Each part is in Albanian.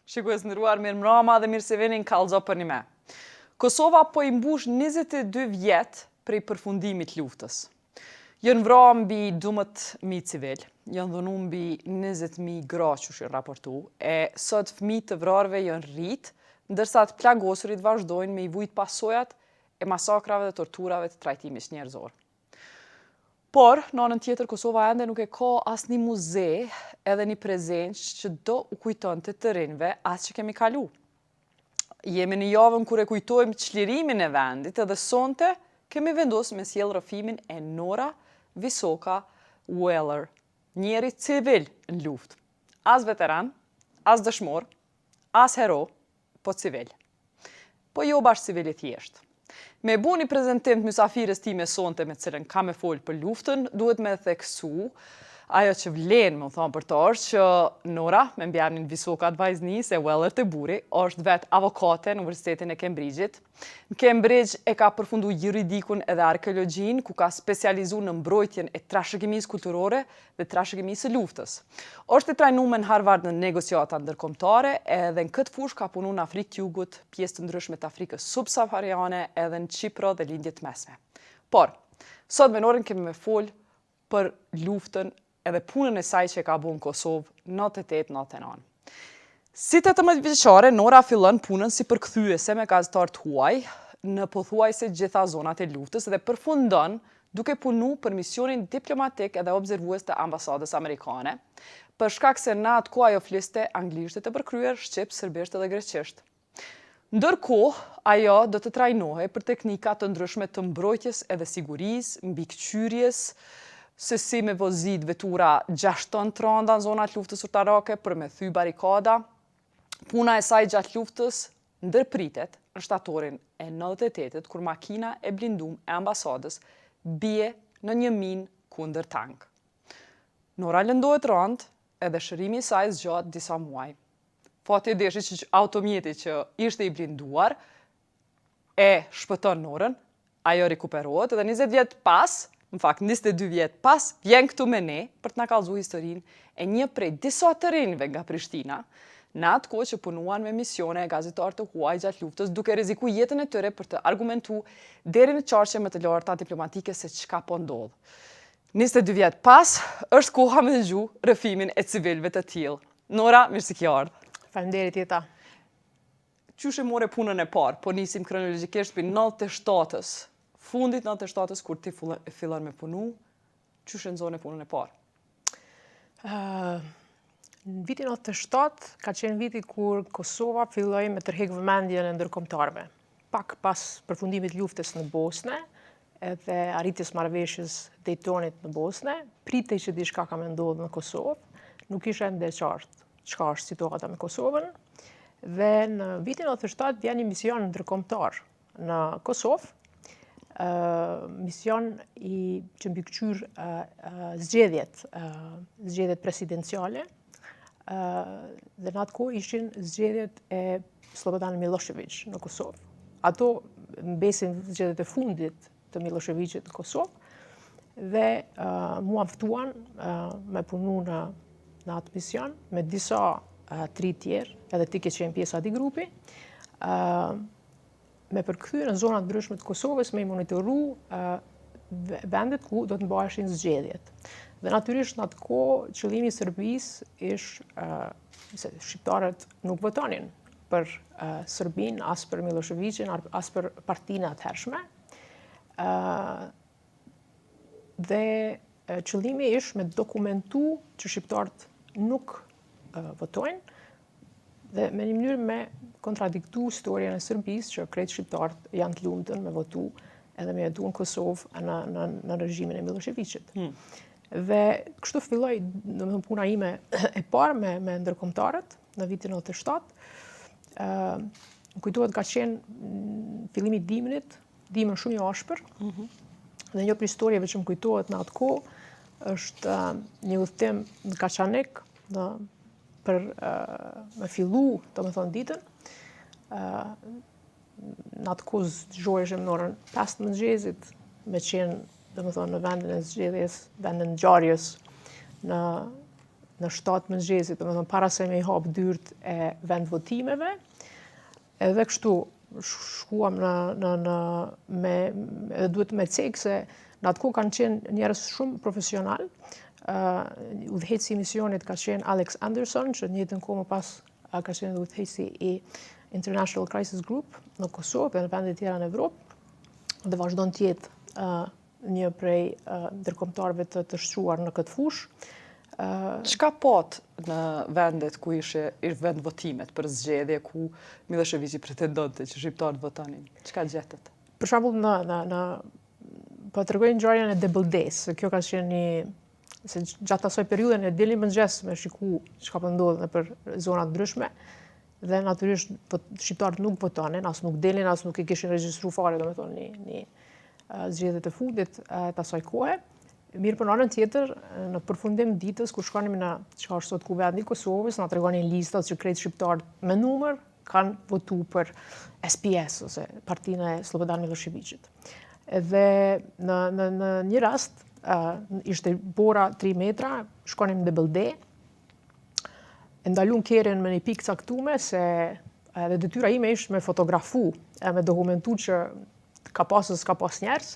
Shikues nderuar, mirëmbrëma dhe mirë se vini në Kallëzop për një me. Kosova po i mbush 22 vjet prej përfundimit luftës. Janë vrarë mbi 12.000 civil, janë dhënu mbi 20.000 gra që shë raportu, e sot fëmijët të vrarëve janë rritë, ndërsa të plagosurit vazhdojnë me i vujt pasojat e masakrave dhe torturave të trajtimit njerëzor. Por, në anën tjetër, Kosova ende nuk e ka asnjë muze edhe një prezencë që do u kujton të rinjve atë që kemi kalu. Jemi në javën kur e kujtojmë çlirimin e vendit edhe sonte kemi vendosur me sjell rrëfimin e Nora Visoka Weller, njeri civil në luftë. As veteran, as dëshmor, as hero, po civil. Po jo bashkë civil i thjeshtë. Me bu një prezentim të mysafires time sonte me cilën ka me folë për luftën, duhet me theksu ajo që vlen, më thonë për të është që Nora, me mbjarnin Visoka të vajzni, se Weller të buri, është vetë avokate në Universitetin e Cambridge-it. Në Cambridge e ka përfundu juridikun edhe arkeologjin, ku ka specializu në mbrojtjen e trashëgimisë kulturore dhe trashëgimisë luftës. Është e trajnuar në Harvard në negociata ndërkombëtare, edhe në këtë fushë ka punu në Afrikë të Jugut, pjesë të ndryshme të Afrikës subsahariane, edhe në Qipro dhe lindjet mesme. Por, sot me Norën kemi me folë për luftën edhe punën e saj që ka bu në Kosovë 98-99. Si 18 vjeçare, Nora fillon punën si përkthyese me gazetarët huaj në pothuajse gjitha zonat e luftës dhe përfundon duke punu për misionin diplomatik edhe observues të ambasadës amerikane, për shkak se në atë kohë ajo fliste anglisht të përkryer, shqip, serbisht edhe greqisht. Ndërkohë, ajo do të trajnohej për teknika të ndryshme të mbrojtjes edhe sigurisë, mbikëqyrjes, se si me vozit vetura 6 ton të randa në zonat luftës utarake për me thy barikada. Puna e saj gjatë luftës ndërpritet në shtatorin e 98-it, kur makina e blindum e ambasadës bie në një minë kundër tank. Nora lëndohet rand edhe shërimi i saj zgjat disa muaj. Fati e deshi që automjeti që ishte i blinduar e shpëton Norën, ajo rikuperohet edhe 20 vjet pas, në fakt 22 vjet pas, vjen këtu me ne për të na kallëzuar historinë e një prej disa të rinjve nga Prishtina, në atë kohë që punuan me misione e gazetarë të huaj gjatë luftës, duke rreziku jetën e tyre për të argumentu deri në çarqe më të larta diplomatike se çka po ndodh. 22 vjet pas, është koha me dëgju rrëfimin e civilëve të tillë. Nora, mirë se ke ardhur. Faleminderit jeta. Qysh e more punën e parë, po nisim kronologjikisht për 97-s. Fundit 97-s, kur ti fillon me punu, qysh e nxone punën e parë? Në vitin 97 ka qenë viti kur Kosova filloi me tërheq vëmendjen e ndërkombëtarëve. Pak pas përfundimit luftës në Bosnë, edhe arritjes marrëveshjes Daytonit në Bosnë, pritej që diçka ka me ndodhur në Kosovë, nuk ishte ende qartë çka është situata me Kosovën, dhe në vitin 97 vjen një mision ndërkombëtar në Kosovë, mision që mbikëqyr zgjedhjet presidenciale, dhe në atë kohë ishin zgjedhjet e Slobodan Milošević në Kosovë. Ato mbesin zgjedhjet e fundit të Miloševićit në Kosovë dhe mua ftuan me punu në atë mision me disa tri tjerë, edhe ti ke qenë pjesa ati grupi, me përkthyer në zonat ndryshme të Kosovës, me i monitoru vendet ku do të mbaheshin zgjedhjet. Dhe natyrisht në atë kohë qëllimi i Serbisë ish se shqiptarët nuk votonin për Serbinë, as për Miloševićin, as për partinë atëhershme. Dhe qëllimi ish me dokumentu që shqiptarët nuk votojnë, dhe me një mënyrë me kontradiktu historien e Serbisë që krejt shqiptarët janë të lumtën me votu edhe me jetu në Kosovë në regjimin e Miloševićit. Dhe kështu filloi domethënë puna ime e parë me ndërkombëtarët në vitin 97. Më kujtohet ka qenë fillimi i dimën shumë i ashpër. Dhe një prej historieve që më kujtohet në atë kohë është një udhëtim në Kaçanik për me fillu, domethënë ditën. Në atë kohë zgjoheshim në orën 5 të mëngjesit, me qenë domethënë në vendin e zgjedhjes, vendin e ngjarjes në në 7 mëngjesit, domethënë para se me I hap dyert e vendvotimeve. Edhe kështu shkuam edhe duhet me cek se në atë kohë kanë qenë njerëz shumë profesional. Udhëheqësi I misionit ka qenë Alex Anderson, që në njëjtën kohë më pas ka qenë edhe udhëheqësi I International Crisis Group në Kosovë dhe në vende të tjera në Evropë dhe vazhdon të jetë një prej ndërkombëtarëve të shtruar në këtë fushë. Çka pat në vendet ku ishe vend votimet për zgjedhje ku Miloševići pretendonte që shqiptarët votonin? Çka gjetët? Për shembull po tregoj ngjarjen e Debëldes, se kjo ka qenë se gjatë asaj periudhe ne dilnim mëngjes me shiku çka po ndodh nëpër zona të ndryshme dhe natyrisht shqiptarët nuk votonin, as nuk delin, as nuk I kishin regjistruar fare, domethënë në zgjedhjet e fundit të asaj kohe. Mirë, për në anën tjetër, në përfundim ditës, kur shkonim në çka është sot kuvendi I Kosovës, na tregonin listat që krejt shqiptarët me numër kanë votu për SPS, ose partinë e Slobodan Miloševićit. Edhe në një rast, ishte bora 3 metra, shkonim në Debëlde, e ndalun kerën me një pikë caktume, se edhe detyra ime ishte me fotografu, me dokumentu që ka pas ose s'ka pas njerëz,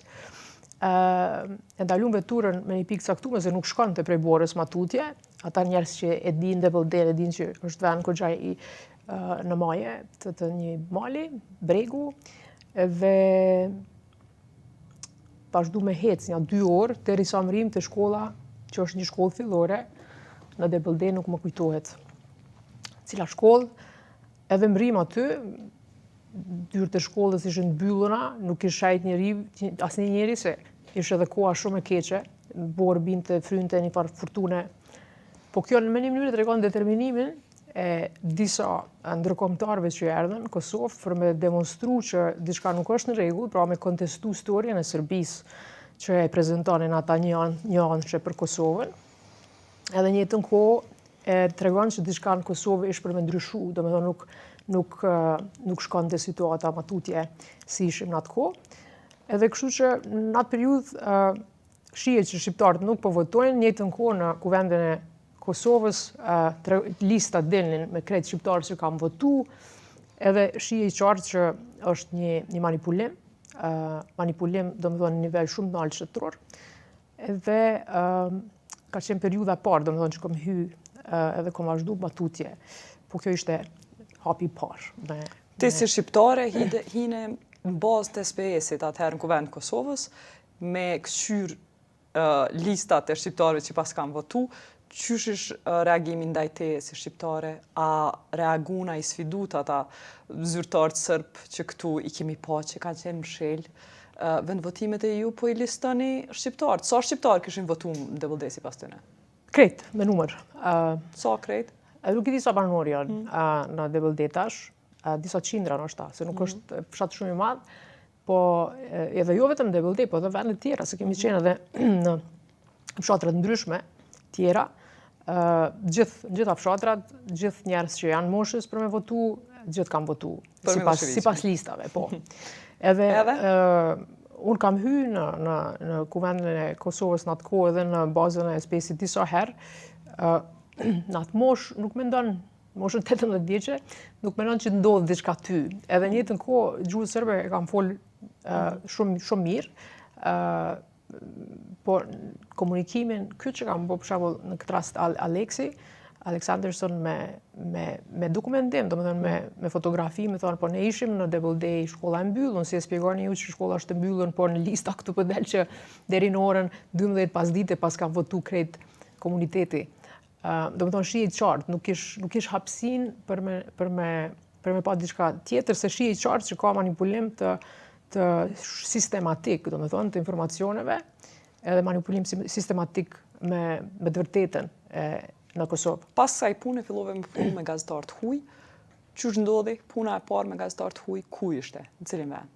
e ndalun veturën me një pikë caktume se nuk shkon të prej borës matutje. Ata njerëz që e din Debëlde, e din që është vend goxha I në maje të një mali, bregu, dhe vazhdu me hec një 2 orë derisa mrim te shkolla, që është një shkollë fillore në Debëlde, nuk më kujtohet cila shkollë, edhe mrim aty, dyert e shkollës ishin mbyllura, nuk I shajt asnjë njeri se ishte edhe koha shumë e keqe, borë binte, frynte një farë furtune. Po kjo në një mënyrë tregon determinimin e disa ndërkombëtarëve që erdhën në Kosovë për me demonstru që diçka nuk është në rregull, pra me kontestu historien e Serbisë që e prezantonin ata një anë për Kosovën. Edhe në njëjtën kohë tregon që diçka në Kosovë ishte për me ndryshu, domethënë nuk shkonte situata matutje si ishim në atë kohë. Edhe kështu që në atë periudhë shihet që shqiptarët nuk po votojnë, në njëjtën kohë në kuvendin e Kosovës listat delnin me krejt shqiptarë që kanë votu, edhe shihet I qartë që është një manipulim, domethënë në nivel shumë të lartë shtetëror. Edhe ka qenë periudha e parë, domethënë që kam edhe kam vazhdu matutje, po kjo ishte hapi I parë. Ti si shqiptare hine në bazë të SPS-it atëherë në kuvend Kosovës, me këshyr listat e shqiptarëve që pas kanë votu, qysh është reagimi ndaj teje si shqiptare? A reaguna I sfidut ata zyrtarët sërb që këtu I kemi pa që kanë qenë mshel? Vendvotimet e ju po I listoni shqiptarët. Sa shqiptarë kishin votu në Debëlde sipas tyne? Krejt, me numër. Sa krejt? Nuk I di sa banor janë në Debëlde tash, disa qindra ndoshta, se nuk është fshat shumë I madh, po edhe jo vetëm në Debëlde, po edhe vende tjera, se kemi qenë edhe në fshatra të ndryshme tjera, gjitha fshatrat, gjithë njerëz që janë moshës për me votu, gjithë kanë votu sipas listave, po. Edhe unë kam hyrë në kuvendin e Kosovës në atë kohë edhe në bazën e SPS-it disa herë, në atë moshë nuk mendon, moshën 18 vjeçe, nuk mendon që ndodh diçka ty. Edhe në njëjtën kohë gjuhën serbe e kam fol shumë mirë, po komunikimin këtë që kam bërë për shembull në këtë rast Alex Anderson me dokumentim, domethënë me fotografi, më thonë, po ne ishim në Debëlde, shkolla e mbyllur, si e shpjegoni ju që shkolla është e mbyllur, por në lista këtu po del që deri në orën 12 pasdite pas kanë votu krejt komuniteti. Domethënë shihet qartë, nuk kish hapësinë për me pa diçka tjetër, se shihet qartë që ka manipulim të sistematik, domethënë të informacioneve, edhe manipulim sistematik me të vërtetën në Kosovë. Pas kësaj pune fillove me punu me gazetarët huaj. Qysh ndodhi puna e parë me gazetarët huaj? Ku ishte? Në cilin vend?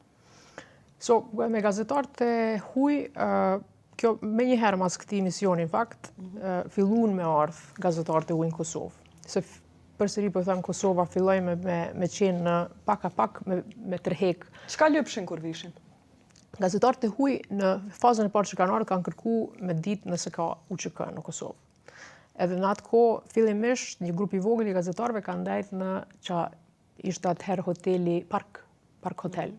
Me gazetarët e huaj, kjo me njëherë mas këtij misioni, në fakt, filluan me ardhë gazetarët e huaj në Kosovë. Se përsëri po them, Kosova filloi me qenë në pak me tërhek. Çka lëpshin kur vishin? Gazetarët e huaj në fazën e parë që kanë ardhur kanë kërkuar me ditë nëse ka UÇK në Kosovë. Edhe në atë kohë, fillimisht, një grup i vogël i gazetarëve ka ndajt në që ishte atëherë hoteli Park Hotel,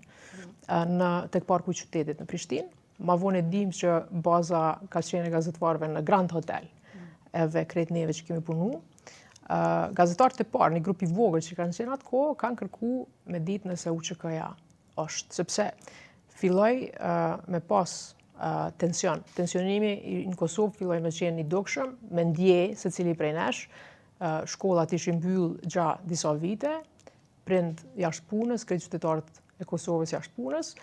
tek parku i qytetit në Prishtinë. Ma vonë e dim që baza ka qenë e gazetarëve në Grand Hotel, edhe krejt neve që kemi punu. Gazetarët e parë, një grup i vogël që kanë qenë atë kohë, kanë kërku me ditë nëse UÇK-ja është, sepse filloj me pas tension. Tensionimi në Kosovë filloj me qenë i dukshëm, me ndjej se cili prej nesh, shkollat ishin mbyllë gjatë disa vite, prind jashtë punës, krejt qytetarët e Kosovës jashtë punës,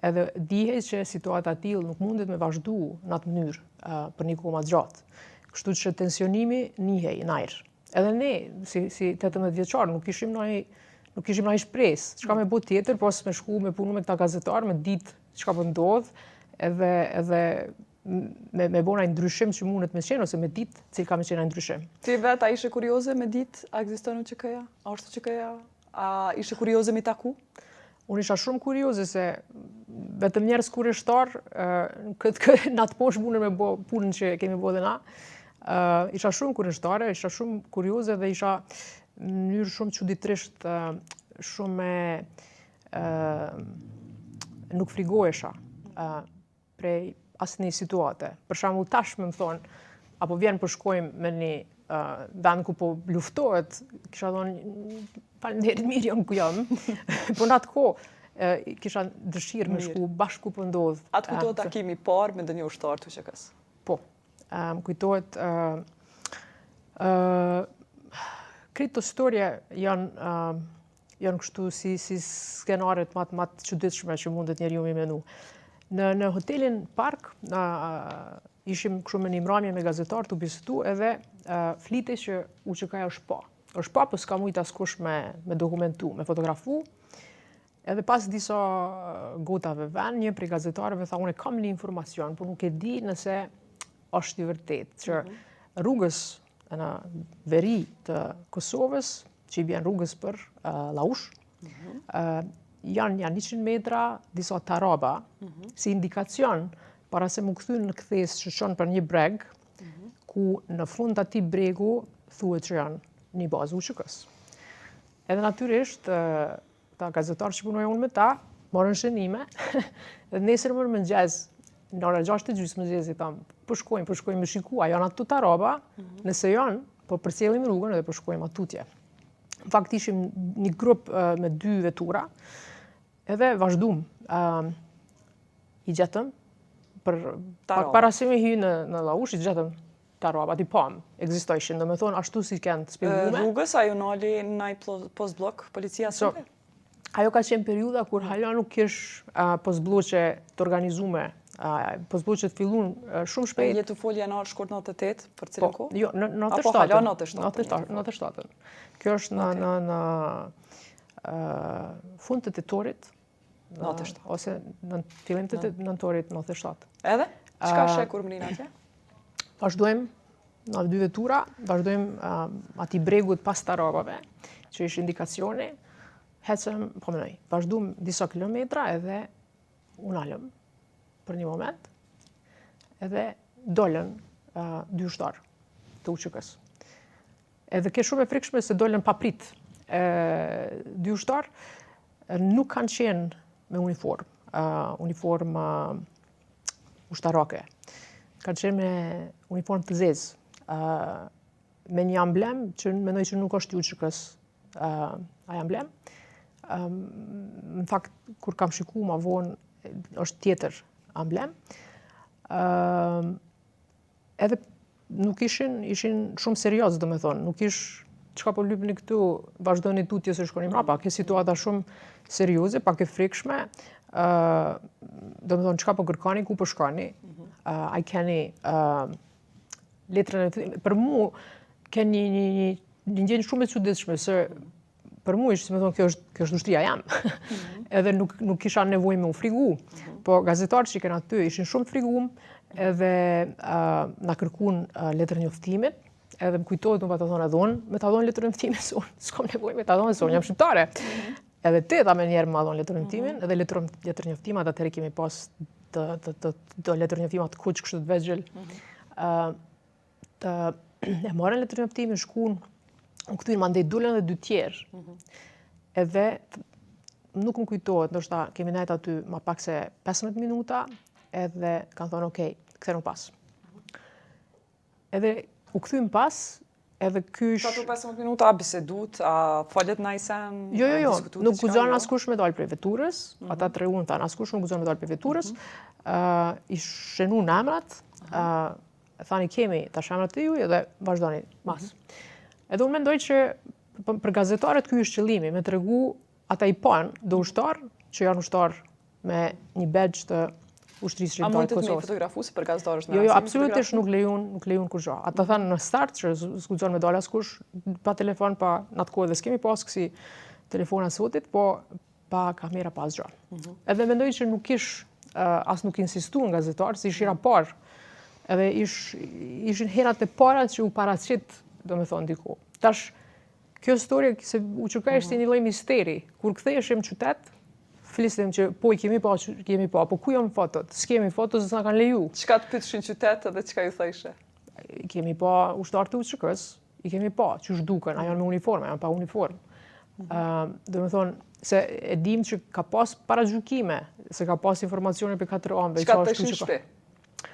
edhe dihej që situata e tillë nuk mundet me vazhdu në atë mënyrë për një kohë më gjatë. Kështu që tensionimi nihej në ajër. Edhe ne, si 18 vjeçar, nuk kishim ndonjë shpresë. Çka me bë tjetër, pas me shku me punu me këta gazetarë, me ditë çka po ndodh, edhe me bona një ndryshim që mundet me qenë, ose me ditë cilë ka me qenë një ndryshim. Ti vetë, a ishe kurioze me ditë, a ekziston UÇK-ja? A është UÇK-ja? A ishe kurioze me taku? Unë isha shumë kurioze se vetëm njerëz kurreshtar në atë poshtë mundën me bë punën që kemi bërë dhe na. Isha shumë kurreshtare, isha shumë kurioze dhe isha në mënyrë shumë çuditërisht shumë nuk frigohesha prej asnjë situate. Për shembull tash më thonë, apo vjen për shkojmë me një vend ku po luftohet, kisha thonë faleminderit mirë jam ku jam. Po në atë kohë kisha dëshirë me shku bashku po ndodh. Atë kujtohet takimi i parë me ndonjë ushtar të UÇK-s? Po. Më kujtohet krejt të storje janë kështu si skenaret më të çuditshme që mundet njeriu me menu. Në hotelin Park ishim kështu me një mramje me gazetar të bisedu edhe flitej që UÇK-ja është pa. Është pa, po s'ka mujt askush me dokumentu, me fotografu. Edhe pas disa gotave vën, një prej gazetarëve tha, unë kam një informacion, por nuk e di nëse është i vërtet, që rrugës në veri të Kosovës, që i vjen rrugës për Laush, janë 100 metra disa taraba, si indikacion para se më kthy në kthes që shon për një breg, ku në fund atij bregu thuhet që janë një bazë UÇK-s. Edhe natyrisht, ta gazetarë që punoj unë me ta, morën shënime, dhe nesër mëngjes, në ora 6:30 mëngjesit thamë, po shkojmë me shikua, janë ato taraba, nëse janë, po përcjellim rrugën edhe po shkojmë atutje. Në fakt ishim një grup me 2 vetura, edhe vazhdum. I gjetëm, para se me hy në Laush, i gjetëm taraba, ti pam, ekzistojshin, do me thonë ashtu si kanë spjegume. Rrugës, ajo nali në post blok policia sëve? Ajo ka qenë periuda kur hala nuk kish postbloqe të organizume, postbloqe të fillun shumë shpejt. Jetu fol janar shkurt 98, për cilën kohë? Jo, në 97. Apo hala 97? 97. Kjo është në fund të tetorit, ose në fillim të nëntorit 97. Edhe? Çka sheh kur mrin atje? Vazhdojmë në 2 vetura, vazhdojmë ati bregut pas tarabave, që ishë indikacioni, hecëm, po mënoj, vazhdojmë disa kilometra edhe unë alëm për një moment, edhe dollën 2 ushtarë të UÇK-s. Edhe ke shumë e frikshme se dollën pa prit. 2 ushtarë nuk kanë qenë me uniform ushtarake. Kanë qenë me uniform të zezë, me një amblem që mendoj që nuk është i UÇK-s ai amblem. Në fakt, kur kam shiku ma vonë, është tjetër amblem. Edhe nuk ishin shumë serios, do me thonë. Nuk ish, çka po lypni këtu, vazhdojnë tutje se shkoni mrapa. Ke situata shumë serioze, pak e frikshme. Do me thonë, çka po kërkani, ku po shkoni. A keni letrën e thimit. Për mu, keni një ndjenjë shumë e çuditshme, se për mu ishte, me thonë, kjo është ushtria jam. Edhe nuk kisha nevojë me u frigu. Po gazetarët që kanë aty ishin shumë frigum, edhe na kërkuan letrën e njoftimit, edhe më kujtohet unë pa të thonë edhe unë, me ta thonë letrën e njoftimit, se unë s'kam nevojë me ta thonë, se unë jam shqiptare. Edhe teta me njerë ma thonë letrën e njoftimin, edhe letrën e njoftimat, atëherë kemi pas të letrën e njoftimat kuq kështu të vegjël, të e marrën letrin e optimin, shkuën, u kthyn mandej dolën edhe dy tjerë. Edhe nuk më kujtohet, ndoshta kemi nejt aty ma pak se 15 minuta, edhe kanë thonë okej, kthenu pas. Edhe u kthym pas, edhe ky Sa të 15 minuta, a bisedut, a falet na i sen? Jo, nuk diçka, guxon jo? askush me dalë prej veturës, ata tregun thanë, askush nuk guxon me dalë prej veturës, i shenu në emrat, thani kemi tash emrat e juaj edhe vazhdoni mas. Edhe unë mendoj që për gazetarët ky është qëllimi, me tregu ata i panë do ushtar, që janë ushtar me një badge të ushtrisë A mund shqiptare të të të me Kosovës. fotografu se për gazetarës Jo, absolutisht nuk lejon kur gjë. Ata thanë në start që s'guxon me dalë askush pa telefon, pa në atë kohë dhe s'kemi pas kësi telefona sotit, po pa kamera pas gjë. Edhe mendoj që nuk ish as nuk insistu në gazetarë, si ish hera parë. Edhe ishin herat e para që u paraqit, do me thonë diku. Tash, kjo historie se u çuka ishte një lloj misteri. Kur ktheheshim në qytet, flisnim që po i kemi pa, po ku janë fotot? S'kemi foto se s'na kanë leju. Çka të pyetshin qytet edhe çka ju thëshë? Kemi pa ushtarë të UÇK-s, i kemi pa, qysh duken, a janë me uniforme, janë pa uniformë. Do me thonë, se e dim që ka pas paragjykime, se ka pas informacione për 4 ambe. Çka të thëshin në shtëpi?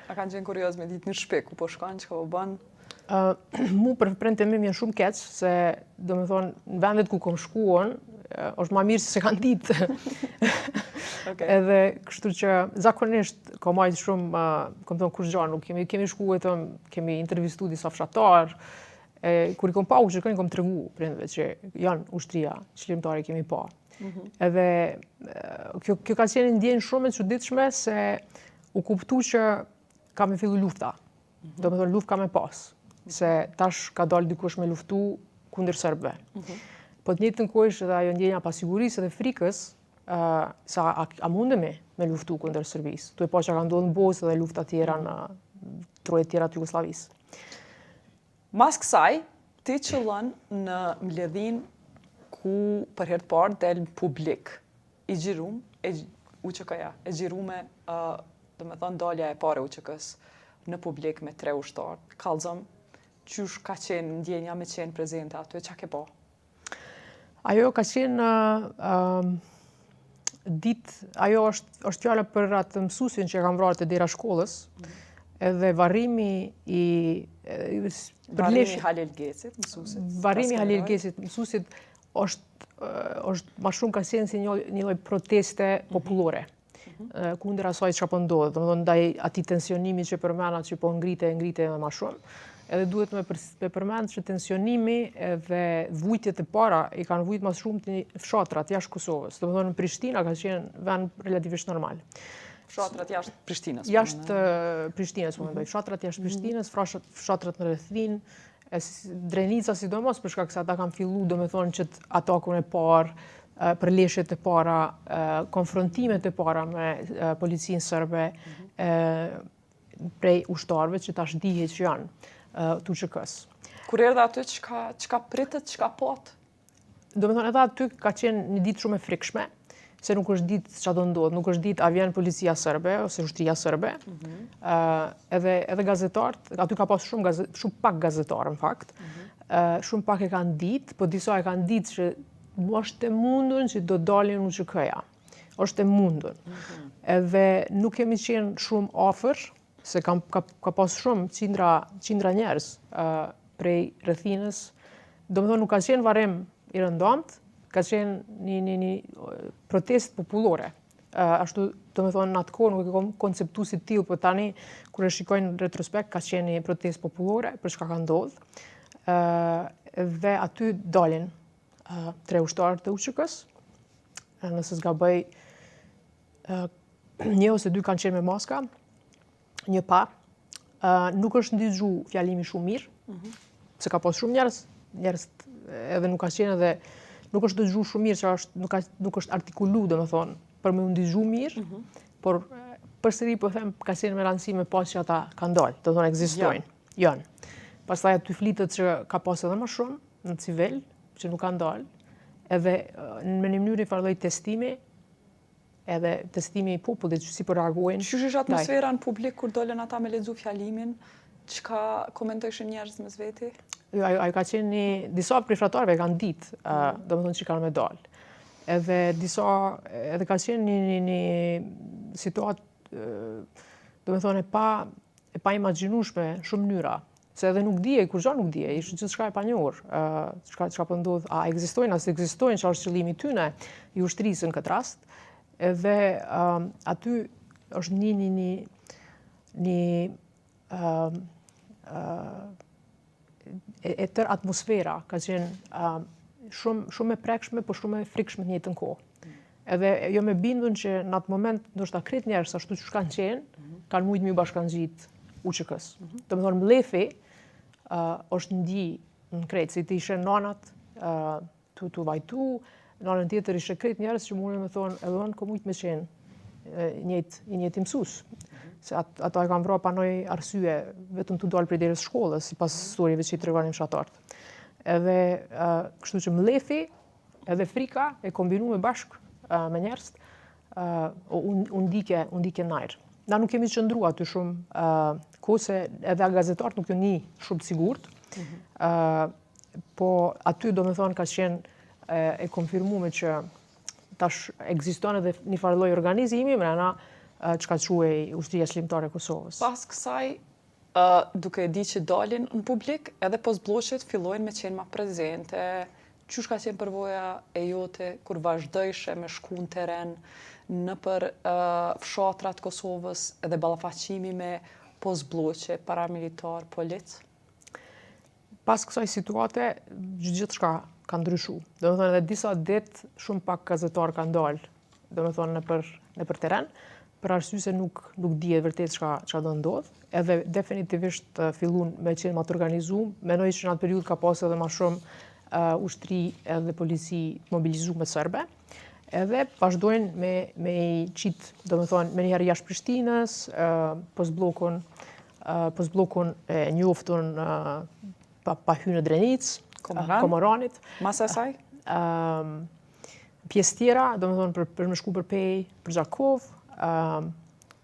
A kanë qenë kurioz me ditë në shtëpi, ku po shkojnë, çka po bën? Mu për prindërit e mi vjen shumë keq, se do me thonë, në vendet ku kom shkuon, është ma mirë se kanë ditë. Edhe kështu që zakonisht ka majtë shumë, kom thonë kush gjanë, nuk kemi shku kemi intervistu disa fshatar, kur i kom pa UÇK-n, kom tregu prindëve që janë ushtria qëllimtare kemi pa. Edhe kjo ka qenë ndjenjë shumë e çuditshme se u kuptu që ka me fillu lufta. Do me thonë luft ka me pas. Se tash ka dalë dikush me luftu kundër serbëve. Po të njëjtën kohë është edhe ajo ndjenja pasigurisë dhe frikës, sa a mundemi me luftu kundër Serbisë. Tu e pa që ka ndodhur në Bosnë dhe lufta tjera në trojet tjera të Jugosllavisë. Mas kësaj, ti qëllën në mbledhin ku për herë të parë del publik. I gjirum, UÇK-ja, e gjirume, do me thënë dalja e pare UÇK-s në publik me 3 ushtarë. Kallëzëm, qysh ka qenë ndjenja me qenë prezente aty, qa ke po? Ajo ka qenë ajo është fjala për atë mësuesin që e kam vrarë te dera shkollës, edhe varrimi i Varrimi Halil Gecit, mësuesit. Varrimi Halil Gecit, mësuesit është ma shumë ka qenë si një lloj proteste popullore. Kundër asaj çka po ndodh, domethënë ndaj atij tensionimi që përmena që po ngrite edhe ma shumë. Edhe duhet me përmend që tensionimi dhe vujtjet e para i kanë vujt mas shumë të fshatrat jashtë Kosovës. Domethënë në Prishtina ka qenë vend relativisht normal. Fshatrat jashtë Prishtinës. Jashtë Prishtinës, po mendoj. Fshatrat jashtë Prishtinës, fshatrat në rrethin, Drenica sidomos, për shkak se ata kanë filluar domethënë që atakun e parë, përleshjet e para, konfrontimet e para me policinë serbe, prej ushtarëve që tash dihet që janë të UÇK-s. Kur erdhe aty, çka pritet, çka pot? Do me thonë edhe aty ka qenë një ditë shumë e frikshme, se nuk është ditë çfarë do ndodh, nuk është ditë a vjen policia serbe ose ushtria serbe. Edhe gazetarët, aty ka pas shumë pak gazetarë në fakt. Shumë pak e kanë ditë, po disa e kanë ditë që është e mundun që do dalin UÇK-ja. Është e mundun. Edhe nuk kemi qenë shumë afër, se ka pas shumë qindra njerëz prej rrethinës. Do me thonë nuk ka qenë varrim i rëndomt, ka qenë një protest popullore. Ashtu, do me thonë, në atë kohë nuk e kom konceptu si tillë, po tani, kur e shikojnë në retrospekt, ka qenë një protest popullore për çka ka ndodhur. Dhe aty dalin 3 ushtarë të UÇK-s. Nëse s'gaboj, 1 ose 2 kanë qenë me maska, 1 pa. Nuk është ndizhu fjalimi shumë mirë, se ka pas shumë njerëz edhe nuk ka qenë edhe nuk është dëgju shumë mirë, që nuk është artikulu, do me thonë, për me ndizhu mirë, por përsëri po them ka qenë me rëndësi me pas që ata kanë dalë, do thonë ekzistojnë. Janë. Pastaj aty flitet që ka pas edhe më shumë në civil, që nuk kanë dalë, edhe me një mënyrë një farloj testimi, edhe testimi i popullit që si po reagojnë. Qysh është atmosfera në publik kur dolën ata me lexu fjalimin? Çka komentojshin njerëz mes veti? Jo, ajo ka qenë disa prej fshatarëve kanë ditë, domethënë që kanë me dalë. Edhe edhe ka qenë një situatë, domethënë e pa imagjinueshme shumë mënyra. Se edhe nuk dije, kur gjatë nuk dije, ishte gjithçka e panjohur. Çka po ndodh, a ekzistojnë, as ekzistojnë, çfarë është qëllimi tyne i ushtrisë në këtë rast. Edhe aty është një e tërë atmosfera ka qenë shumë e prekshme, por shumë e frikshme në njëjtën kohë. Edhe jo me bindun që në atë moment ndoshta krejt njerëz ashtu siç kanë qenë, kanë mujt me u bashkangjit UÇK-s. Domethënë mlefi është ndji në krejt, si të ishe nanat tu vajtu, nanën tjetër ishe krejt njerëz që mundën me thonë edhe unë ko mujt me qenë i njëjti mësues. Se ato e kanë vrarë pa ndonjë arsye, vetëm tu dalë prej derës shkollës, sipas historieve që i tregonin fshatarët. Edhe kështu që mlefi edhe frika e kombinuar bashkë me njerëz, u ndike najr. Na nuk kemi qëndruar aty shumë kohë, se edhe gazetarët nuk janë shumë të sigurt. Po aty domethënë ka qenë e konfirmuar që tash ekziston edhe një farë lloj organizimi brenda çka quhej Ushtria Shlimtare e Kosovës. Pas kësaj, duke e di që dalin në publik, edhe posbllogjet fillojnë me qenë më prezente. Qysh ka qenë përvoja e jote kur vazhdojshe me shku në teren nëpër fshatrat Kosovës edhe ballafaqimi me posbllogje, paramilitar, polic? Pas kësaj situate, gjithçka ka ndryshuar. Domethënë edhe disa ditë shumë pak gazetarë kanë dalë, domethënë nëpër teren, për arsye se nuk dihet vërtet çka do ndodh. Edhe definitivisht fillun me qenë më të organizuar. Mendoj që në atë periudhë ka pasur edhe më shumë ushtri edhe polici mobilizuar serbe. Edhe vazhdojnë me i qit, domethënë menjëherë jashtë Prishtinës, posbllokun e njoftun pa hyrë në Drenicë, Komoranit. Mas asaj? Pjesë tjera, domethënë për me shku për Pej, për Gjakov,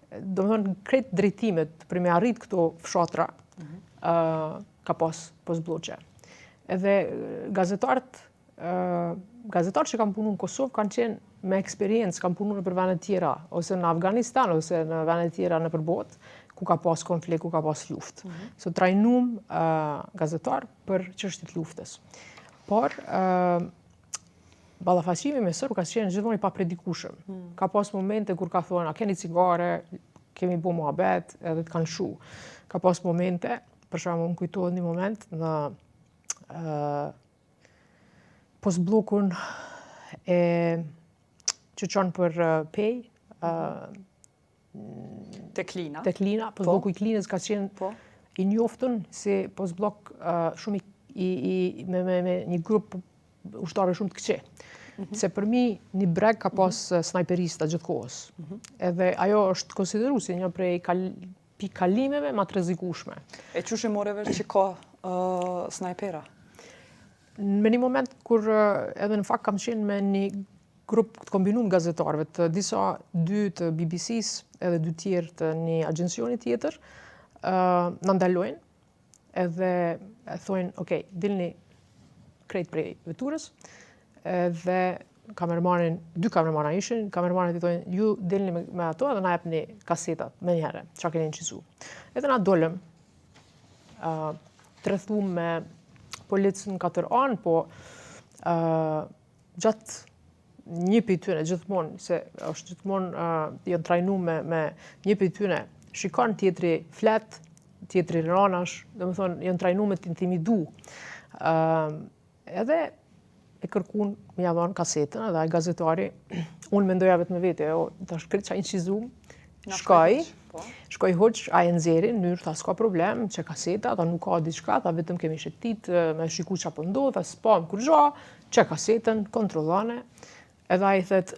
domethënë krejt drejtimet për me arrit këto fshatra ka pas posbllogje. Edhe gazetarët që kanë punu në Kosovë kanë qenë me eksperiencë, kanë punu në për vende tjera, ose në Afganistan, ose në vende tjera në përbot, ku ka pas konflikt, ku ka pas luftë. So trajnum gazetar për çështjet luftës. Por ballafaqimi me serb ka qenë gjithmonë i papredikueshëm. Ka pas momente kur ka thonë, a keni cigare, kemi bu muhabet, edhe të kanë lshu. Ka pas momente, për shembull, më kujtohet një moment në posbllokun që çon për Pej, Tek Lina. Posbloku i Klinës ka qenë i njoftun si posblok shumë me një grup ushtarëve shumë të këqij. Se për mi një breg ka pas snajperista gjithkohës. Edhe ajo është konsideruar si një prej kalimeve më të rrezikueshme. E çush e morë vesh që ka snajpera? Në një moment kur edhe në fakt kam qenë me një grup të kombinuar gazetarëve, të dy të BBC-s edhe dy tjerë të një agjensioni tjetër, na ndalojnë edhe thonë, "Ok, dilni krejt prej veturës." Dhe dy kamermana ishin, kamermanët i thonë, "Ju dilni me ato edhe na jepni kasetat me njëherë, çka keni incizu." Edhe na dolëm, të rrethuar me policën në katër anë, po gjatë një prej tyre gjithmonë, se është gjithmonë janë trajnuar me një prej tyre, shikon tjetri flet, tjetri ranash, domethënë janë trajnuar me të intimidu. Edhe e kërkun me ja dhënë kasetën, edhe ai gazetari, unë mendoja vetë me vete, tash krejt çaj incizum, shkoj hoq, ai e nxjerrin, në mënyrë tha s'ka problem, që kaseta, tha nuk ka diçka, tha vetëm kemi shetit, me shiku çfarë po ndodh, tha s'pam kur gja, që kasetën, kontrollane. Edhe ai thet,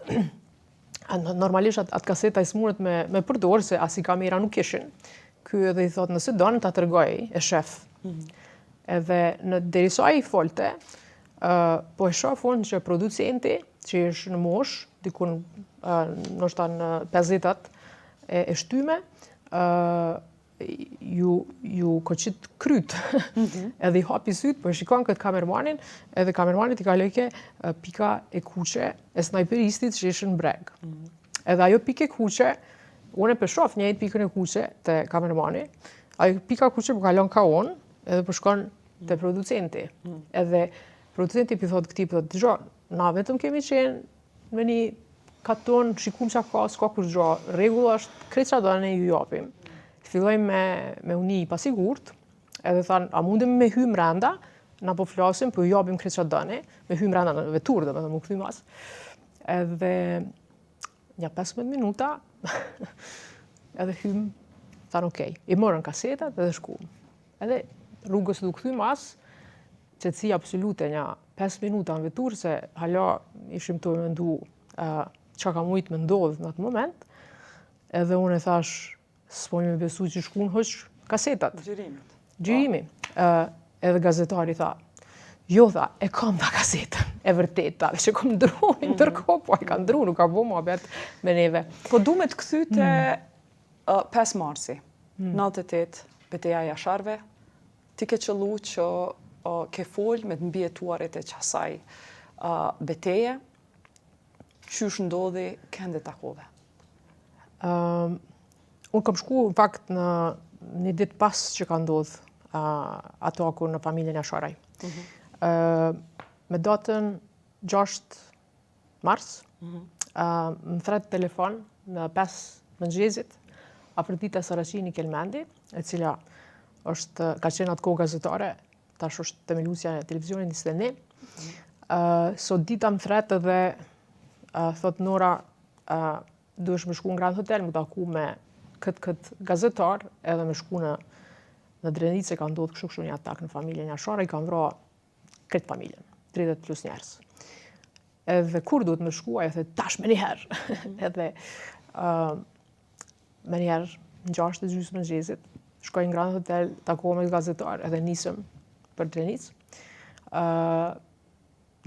normalisht atë kaseta i smuret me përdor, se as i kamera nuk ishin. Ky edhe i thot, nëse don ta tregoj, e shef. Edhe derisa ai folte, po e shofun që producenti, që është në mosh, dikun ndoshta në 50-at e shtyme, ju ju koqit kryt. Edhe i hapi syt, po e shikon këtë kamermanin, edhe kamermanit i ka leke pika e kuqe e snajperistit që ishin breg. Edhe ajo pike kuqe, unë e përshof njëjt pikën e kuqe të kamermani, ajo pika kuqe po kalon ka unë, edhe po shkon te producenti. Edhe producenti i thot këtij, po dëgjoj, na vetëm kemi qenë me një katon, shikum qa ka, s'ka kur gjo, rregulla është krejt qa do ne ju japim. Fillojmë me uni i pasigurt, edhe thanë, a mundem me hy mrenda, na po flasim, po ju japim krejt qa do ne, me hy mrenda në vetur, dhe me më këthy mas. Edhe një 15 minuta, edhe hym, thanë okej, i morën kasetat edhe shkum. Edhe rrugës du këthy mas, qetësi absolute, një 5 minuta në vetur, se hala ishim të mendu qa ka mujt me ndodhë në atë moment, edhe unë e thash, s'po me besu që shkun hoq kasetat. Gjyrimi. Edhe gazetari tha, jo tha, e kam ta kasetën, e vërteta, dhe që kom ndru, ndërko, po e ka ndru, nuk ka bo ma bet me neve. Po du me të këthy të 5 marsi, 98, beteja e Jasharve, ti ke qëllu që ke fol me të mbjetuarit e qasaj beteje, qysh ndodhi kënde takove? Unë kam shku, në fakt, në një ditë pas që ka ndodhë ataku në familjen Jasharaj. Me datën 6 mars, më thret telefon në 5 mëngjezit, Afrodita Saraqini Kelmendi, e cila ka qenë atë kohë gazetare, tash është themeluesja e televizionit 21. Sot dita më thret edhe thot Nora, duhesh me shku në Grand Hotel, më taku me këtë gazetar, edhe me shku në Drenice, ka ndodhë kështu një atak në familjen Jasharaj, i ka vra këtë familjen, 30 plus njerës. Edhe kur duhet me shku, ajo the tash me njëherë. Edhe me njëherë në 6:30 mëngjesit, shkoj në Grand Hotel, takohem me gazetar, edhe nisëm për Drenicë.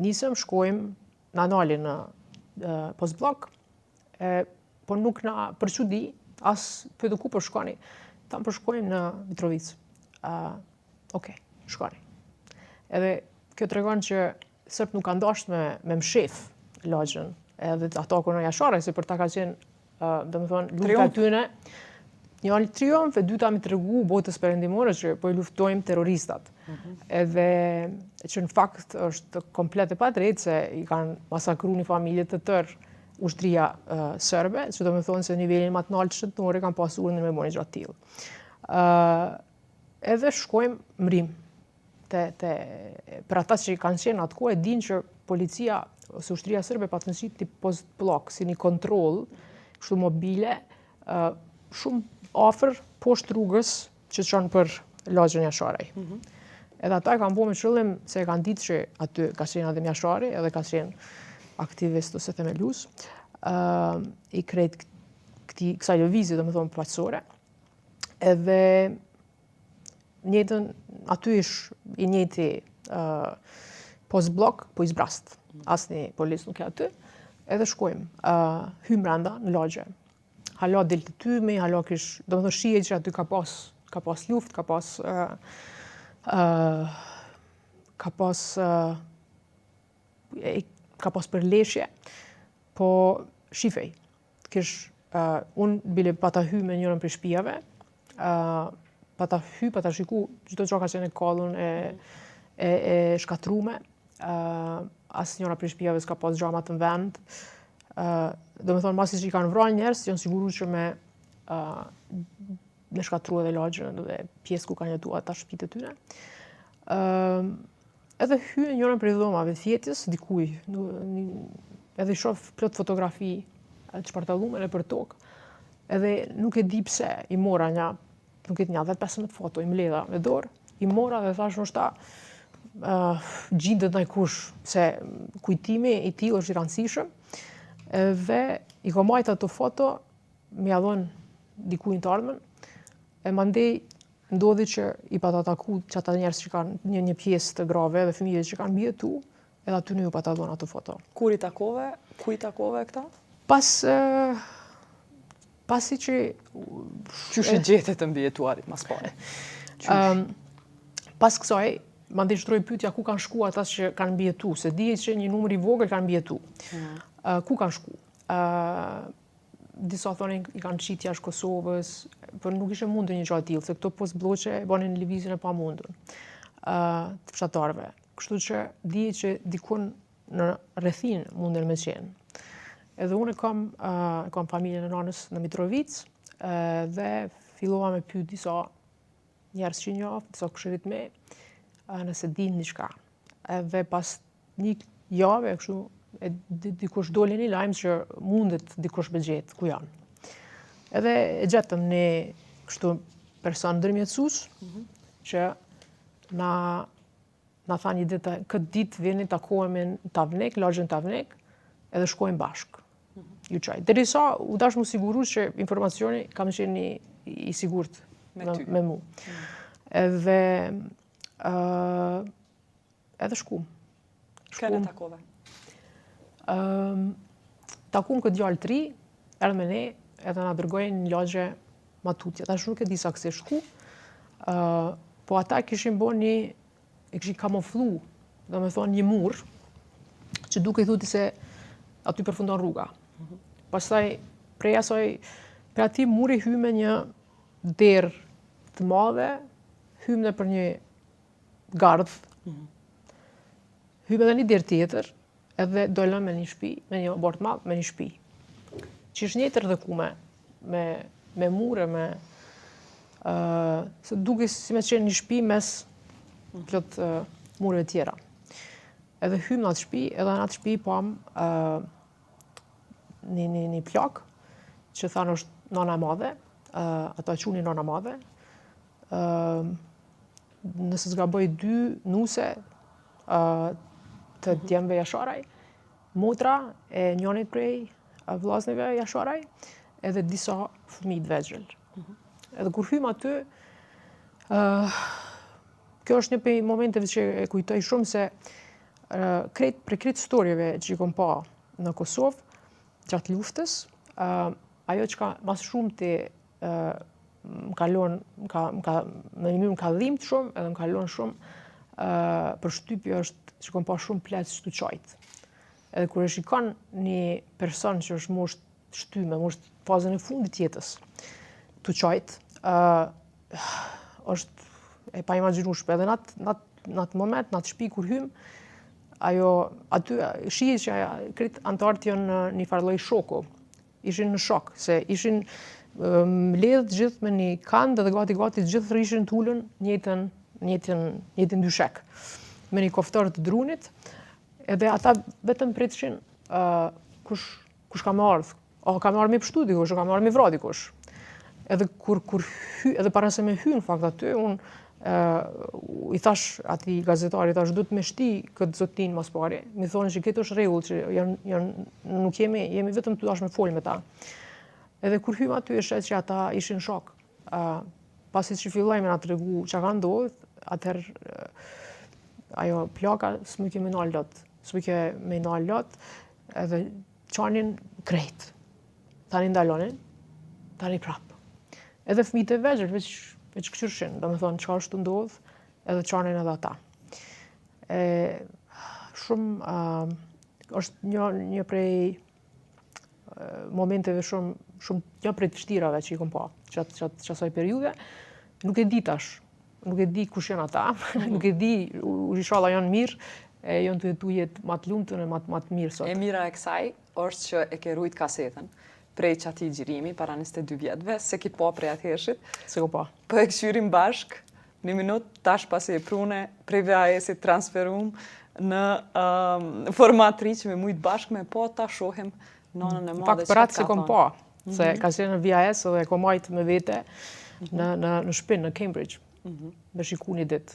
Nisëm, shkojmë në analin në postblok, po nuk na përqudi, as për ku për shkoni. Tam për shkojmë në Mitrovic. Okej, shkoni. Edhe kjo të regon që sërp nuk ka ndasht me mshef lagjën, edhe atakun në Jasharaj, se për ta ka qenë, dhe më thonë, lufta tyne, një triumf, e dyta mi të regu botës perëndimore që po i luftojmë terroristat. Edhe që në fakt është komplet e padrejtë se i kanë masakru një familje të tërë ushtria sërbe, që do me thonë se nivelin më të lartë shtetëror kanë pasur në me boni gjatë tillë. Edhe shkojmë mrim. Për ata që kanë qenë atë kohë, e dinë që policia ose ushtria sërbe pa të nësit t'i post blok, si një kontroll, kështu mobile, shumë afër poshtë rrugës që çon për lagjën Jasharaj. Edhe ata kanë bërë me qëllim se e kanë ditë që aty ka qenë Adem Jashari, edhe ka qenë aktivist ose themelues, i krejt kësaj lëvizje, do me thonë, paqësore. Edhe njëtën, aty i njëti post-blok, po i zbrast. Asnjë polis nuk e aty. Edhe shkojmë, hymë brenda në lagje. Hala del të tymi, hala kish, do me thonë shije që aty ka pas luft, ka pas përleshje, po shifej. Unë bile pata hy me njërën për shpijave, pata hy, pata shiku, qdo qa ka qenë e kallun e shkatrume, asë njëra për shpijave s'ka pas gjamat në vend, do me thonë, masi që i kanë vrojnë njerës, janë siguru që me shkatru edhe lagjën dhe pjesë ku kanë jetu ata shtëpitë e tyre. Edhe hyë njërën për dhomave të fjetës, dikuj, edhe i shof plot fotografi të shpartallume në për tokë, edhe nuk e di pse i mora një, nuk e të një 10-15 foto, i mledha me dorë, i mora dhe thash nështë gjindet në kush, se kujtimi i tillë është i rëndësishëm, dhe i ka majtë ato foto, me jadhon dikuj në të ardhmen, e mandej ndodhi që i pata taku që ata njerës që kanë një pjesë të grave dhe fëmijët që kanë bjetu, edhe aty në ju pata dhon ato foto. Kur i takove? Ku i takove këta? Pas Pasi që Qysh i gjetet të mbijetuarit mas pare? pas kësaj, ma ndeshtroj pyetja ku kanë shku ata që kanë mbijetu, se dihet që një numër i vogël kanë mbijetu. Ku kanë shku? Disa thonin i kanë qitë jashtë Kosovës, për nuk ishe mundur një gjatë tillë, se këto post-bloqe banin lëvizjen e pamundur të fshatarëve. Kështu që dihet që dikun në rrethin munden me qenë. Edhe unë kam familjen e nanës në Mitrovic, dhe fillova me pyet disa njerëz që njoh, disa këshillit me, nëse din diçka. Edhe pas një jave, kështu, dikush doli një lajm që mundet dikush me gjetë ku janë. Edhe e gjetëm një kështu person ndërmjetësues që na tha një ditë, këtë ditë vini takohemi në Tavnik, lagjen Tavnik, edhe shkojmë bashkë. Ju çaj. Derisa u dash mu siguru që informacioni kam qenë i sigurt me mu. Edhe shkum. Kene takove? Takum këtë djalë 3, erdhë me ne, edhe na dërgojnë një lagje Matutje. Tash nuk e di sa këse shku, po ata kishin e kishin kamuflu, do me thonë një mur, që duke i thuti se aty përfundon rruga. Pastaj, prej ati muri hyme një derë të madhe, hyme për një gardh, hyme dhe një derë tjetër, edhe dollën me një shtëpi, me një bord madh, me një shtëpi. Që është njëtër dhe ku me mure, se duke si me qenë një shtëpi mes plot mureve tjera. Edhe hymë në atë shtëpi, edhe në atë shtëpi pam një plak, që thanë është nana madhe, ato e qunin nana madhe, nëse zgaboj 2 nuse të djemve Jasharaj, motra e njënit prej vllaznive Jasharaj, edhe disa fëmijë të vegjël. Edhe kur hymë aty, kjo është një prej momenteve që e kujtoj shumë se për krejt historieve që i kom pa në Kosovë, gjatë luftës, ajo që ka mas shumë të më kalon, me një më ka dhimbë shumë, edhe më kalon shumë për shtypje është që kom pa shumë plecë shtu qajtë. Edhe kur e shikon një person që është moshtë shtyme, moshtë fazën e fundit jetës, të qajtë, është e pa imagjinueshme. Edhe në atë moment, në atë shtëpi kur hymë, ajo, aty, shihet që krejt antarët janë një farloj shoku. Ishin në shok, se ishin mbledhë gjithë me një kandë dhe gati gjithë rrishin t'ullën njëtin dyshek. Me një koftar të drunit, edhe ata vetëm pritshin kush ka me ardhë. O, ka me ardhë me pështu dikush, o ka me ardhë me vra dikush. Edhe edhe para se me hy në fakt aty, unë i thash ati gazetari, i thash du të me shti këtë zotin mas pari. Mi thonë që këtë është regull, që nuk jemi vetëm të dash me folë me ta. Edhe kur hymë aty e shet që ata ishin shok. Pasi që fillojme nga të regu që ka ndodhë, atëherë ajo plaka s'myke me nalë lot, edhe qanin krejt. Tani ndalonin, tani prapë. Edhe fëmijët e vegjël, veç këqyrshin, do me thonë qka është të ndodhë, edhe qanin edhe ata. Shumë, është një prej momenteve një prej të vështirave që i kom pa që asaj periude. Nuk e di tash, nuk e di kush janë ata, nuk e di, inshallah janë mirë, janë të jetu jetë ma të lumëtën e ma të mirë sot. E mira e kësaj është që e ke rujt kasetën prej që ati gjirimi, para 22 vjetëve, se ki po prej atërshit. Se ko po. Po e këshyrim bashk, një minut, tash pasi e prune, prej VHS-it transferum në format 3 që me mujtë bashk me po, ta shohim nonën e madhe që për atë se kom po, se ka qenë në VHS dhe kom majtë me vete në shpinë, në Cambridge, me shiku një ditë.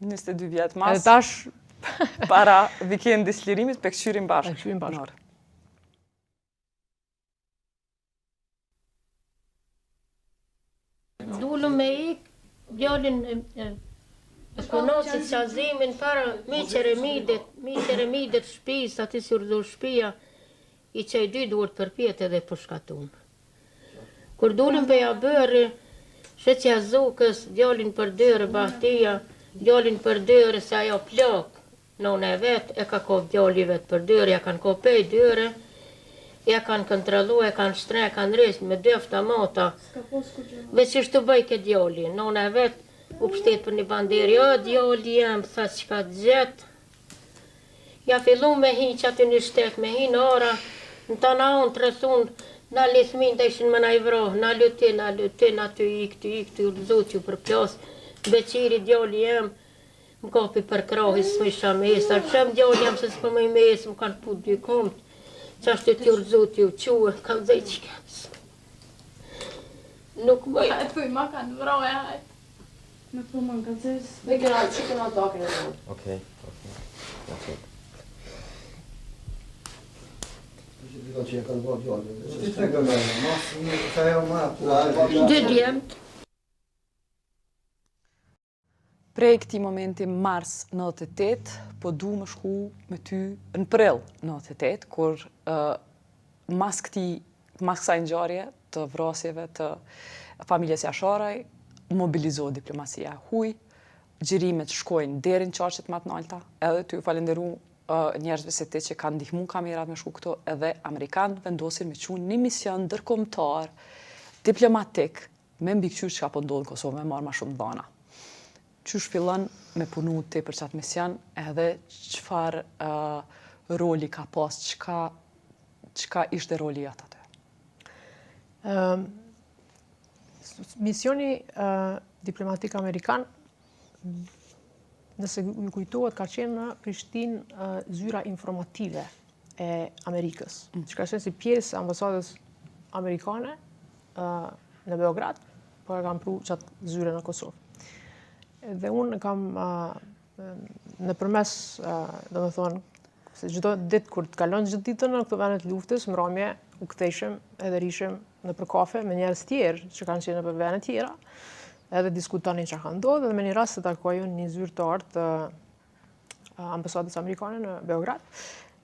22 vjetë mas, Edhe tash, para vikendis lirimit, pe këshyrim bashk. Pe këshyrim bashk. Dullu me ik, djallin e konosit qazimin para mi qeremidet shpis, ati si urdu shpia, i qaj 2 duart për pjetë edhe për shkatun. Kur dulim për ja bërë, shëqja zukës, djallin për dërë, bahtia, djallin për dërë, se ajo plak, nona e vetë, e ka kop djalli vetë për dërë, ja kanë kopej dërë, ja kanë kontrolu, e kanë shtre, e kanë rrisë me dëfta mota. Veç që shtu bëj ke djalli, nona e vetë, u pështet për një banderi, o djalli jam, sa që ka gjetë. Ja fillu me hi që aty një shtet, me hi në ora, në të na unë të rësun, na lesmin të ishin më na i vroh, na lutin, aty ikti, rëzut ju për plas. Beqiri djalli jem, më kapi për krahi, s'më isha mesa, pshem djalli jem se s'për më i mesë, më kanë put dy komt, që ashtu t'ju rëzut ju quë, kanë zej që këtës. Nuk më... Hajde, puj, ma kanë vroje, hajde. Me pu më nga zes. Ne kena që kena takin e tonë. Okej. That's it. Dy djemt. Prej këtij momenti mars 98, po du më shku me ty në prill 98, kur mas kësaj ngjarje të vrasjeve të familjes Jasharaj, mobilizohet diplomacia huj, xhirimet shkojnë deri në qarqet më të larta, edhe ty falenderu njerëzve se ti që kanë ndihmu kamerat me shku këto, edhe Amerikanë vendosin me qunë një mision ndërkombëtar, diplomatik, me mbikëqyr që ka po ndodhë në Kosovë, me marrë ma shumë dhana. Qysh fillon me punu ti për qatë mision, edhe qëfar roli ka pas, qka ishte roli jatë atë? Misioni diplomatik amerikan, nëse ju kujtohet, ka qenë në Prishtinë zyra informative e Amerikës, që ka qenë si pjesë ambasadës amerikane në Beograd, po e kam pru qatë zyre në Kosovë. Dhe unë kam në përmes, do me thonë, se gjithdo ditë kur të kalon gjithë ditën në këto venet luftës, mramje u kthejshem edhe rishim në për kafe me njerëz tjerë që kanë qenë në për venet tjera, edhe diskutonin që ka ndodhë, dhe me një rast të takojun një zyrtar të ambasadës amerikane në Beograd,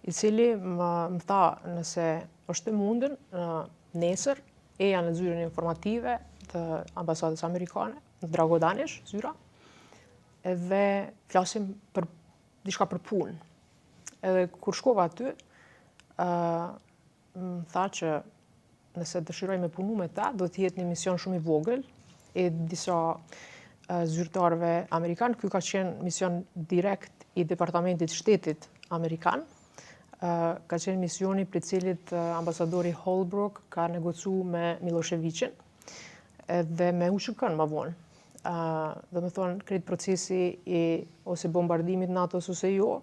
i cili më tha nëse është e mundën nesër, eja në zyrën informative të ambasadës amerikane, në Dragodanish, zyra, edhe flasim për diçka për punë. Edhe kur shkova aty, më tha që nëse dëshiroj me punu me ta, do t'jetë një mision shumë i vogël, e disa zyrtarëve amerikanë. Ky ka qenë mision direkt i Departamentit Shtetit Amerikan. Ka qenë misioni për cilit ambasadori Holbrooke ka negocu me Miloševićin dhe me USHK-n më vonë. Dhe me thonë, kretë procesi ose bombardimit NATO-s ose jo,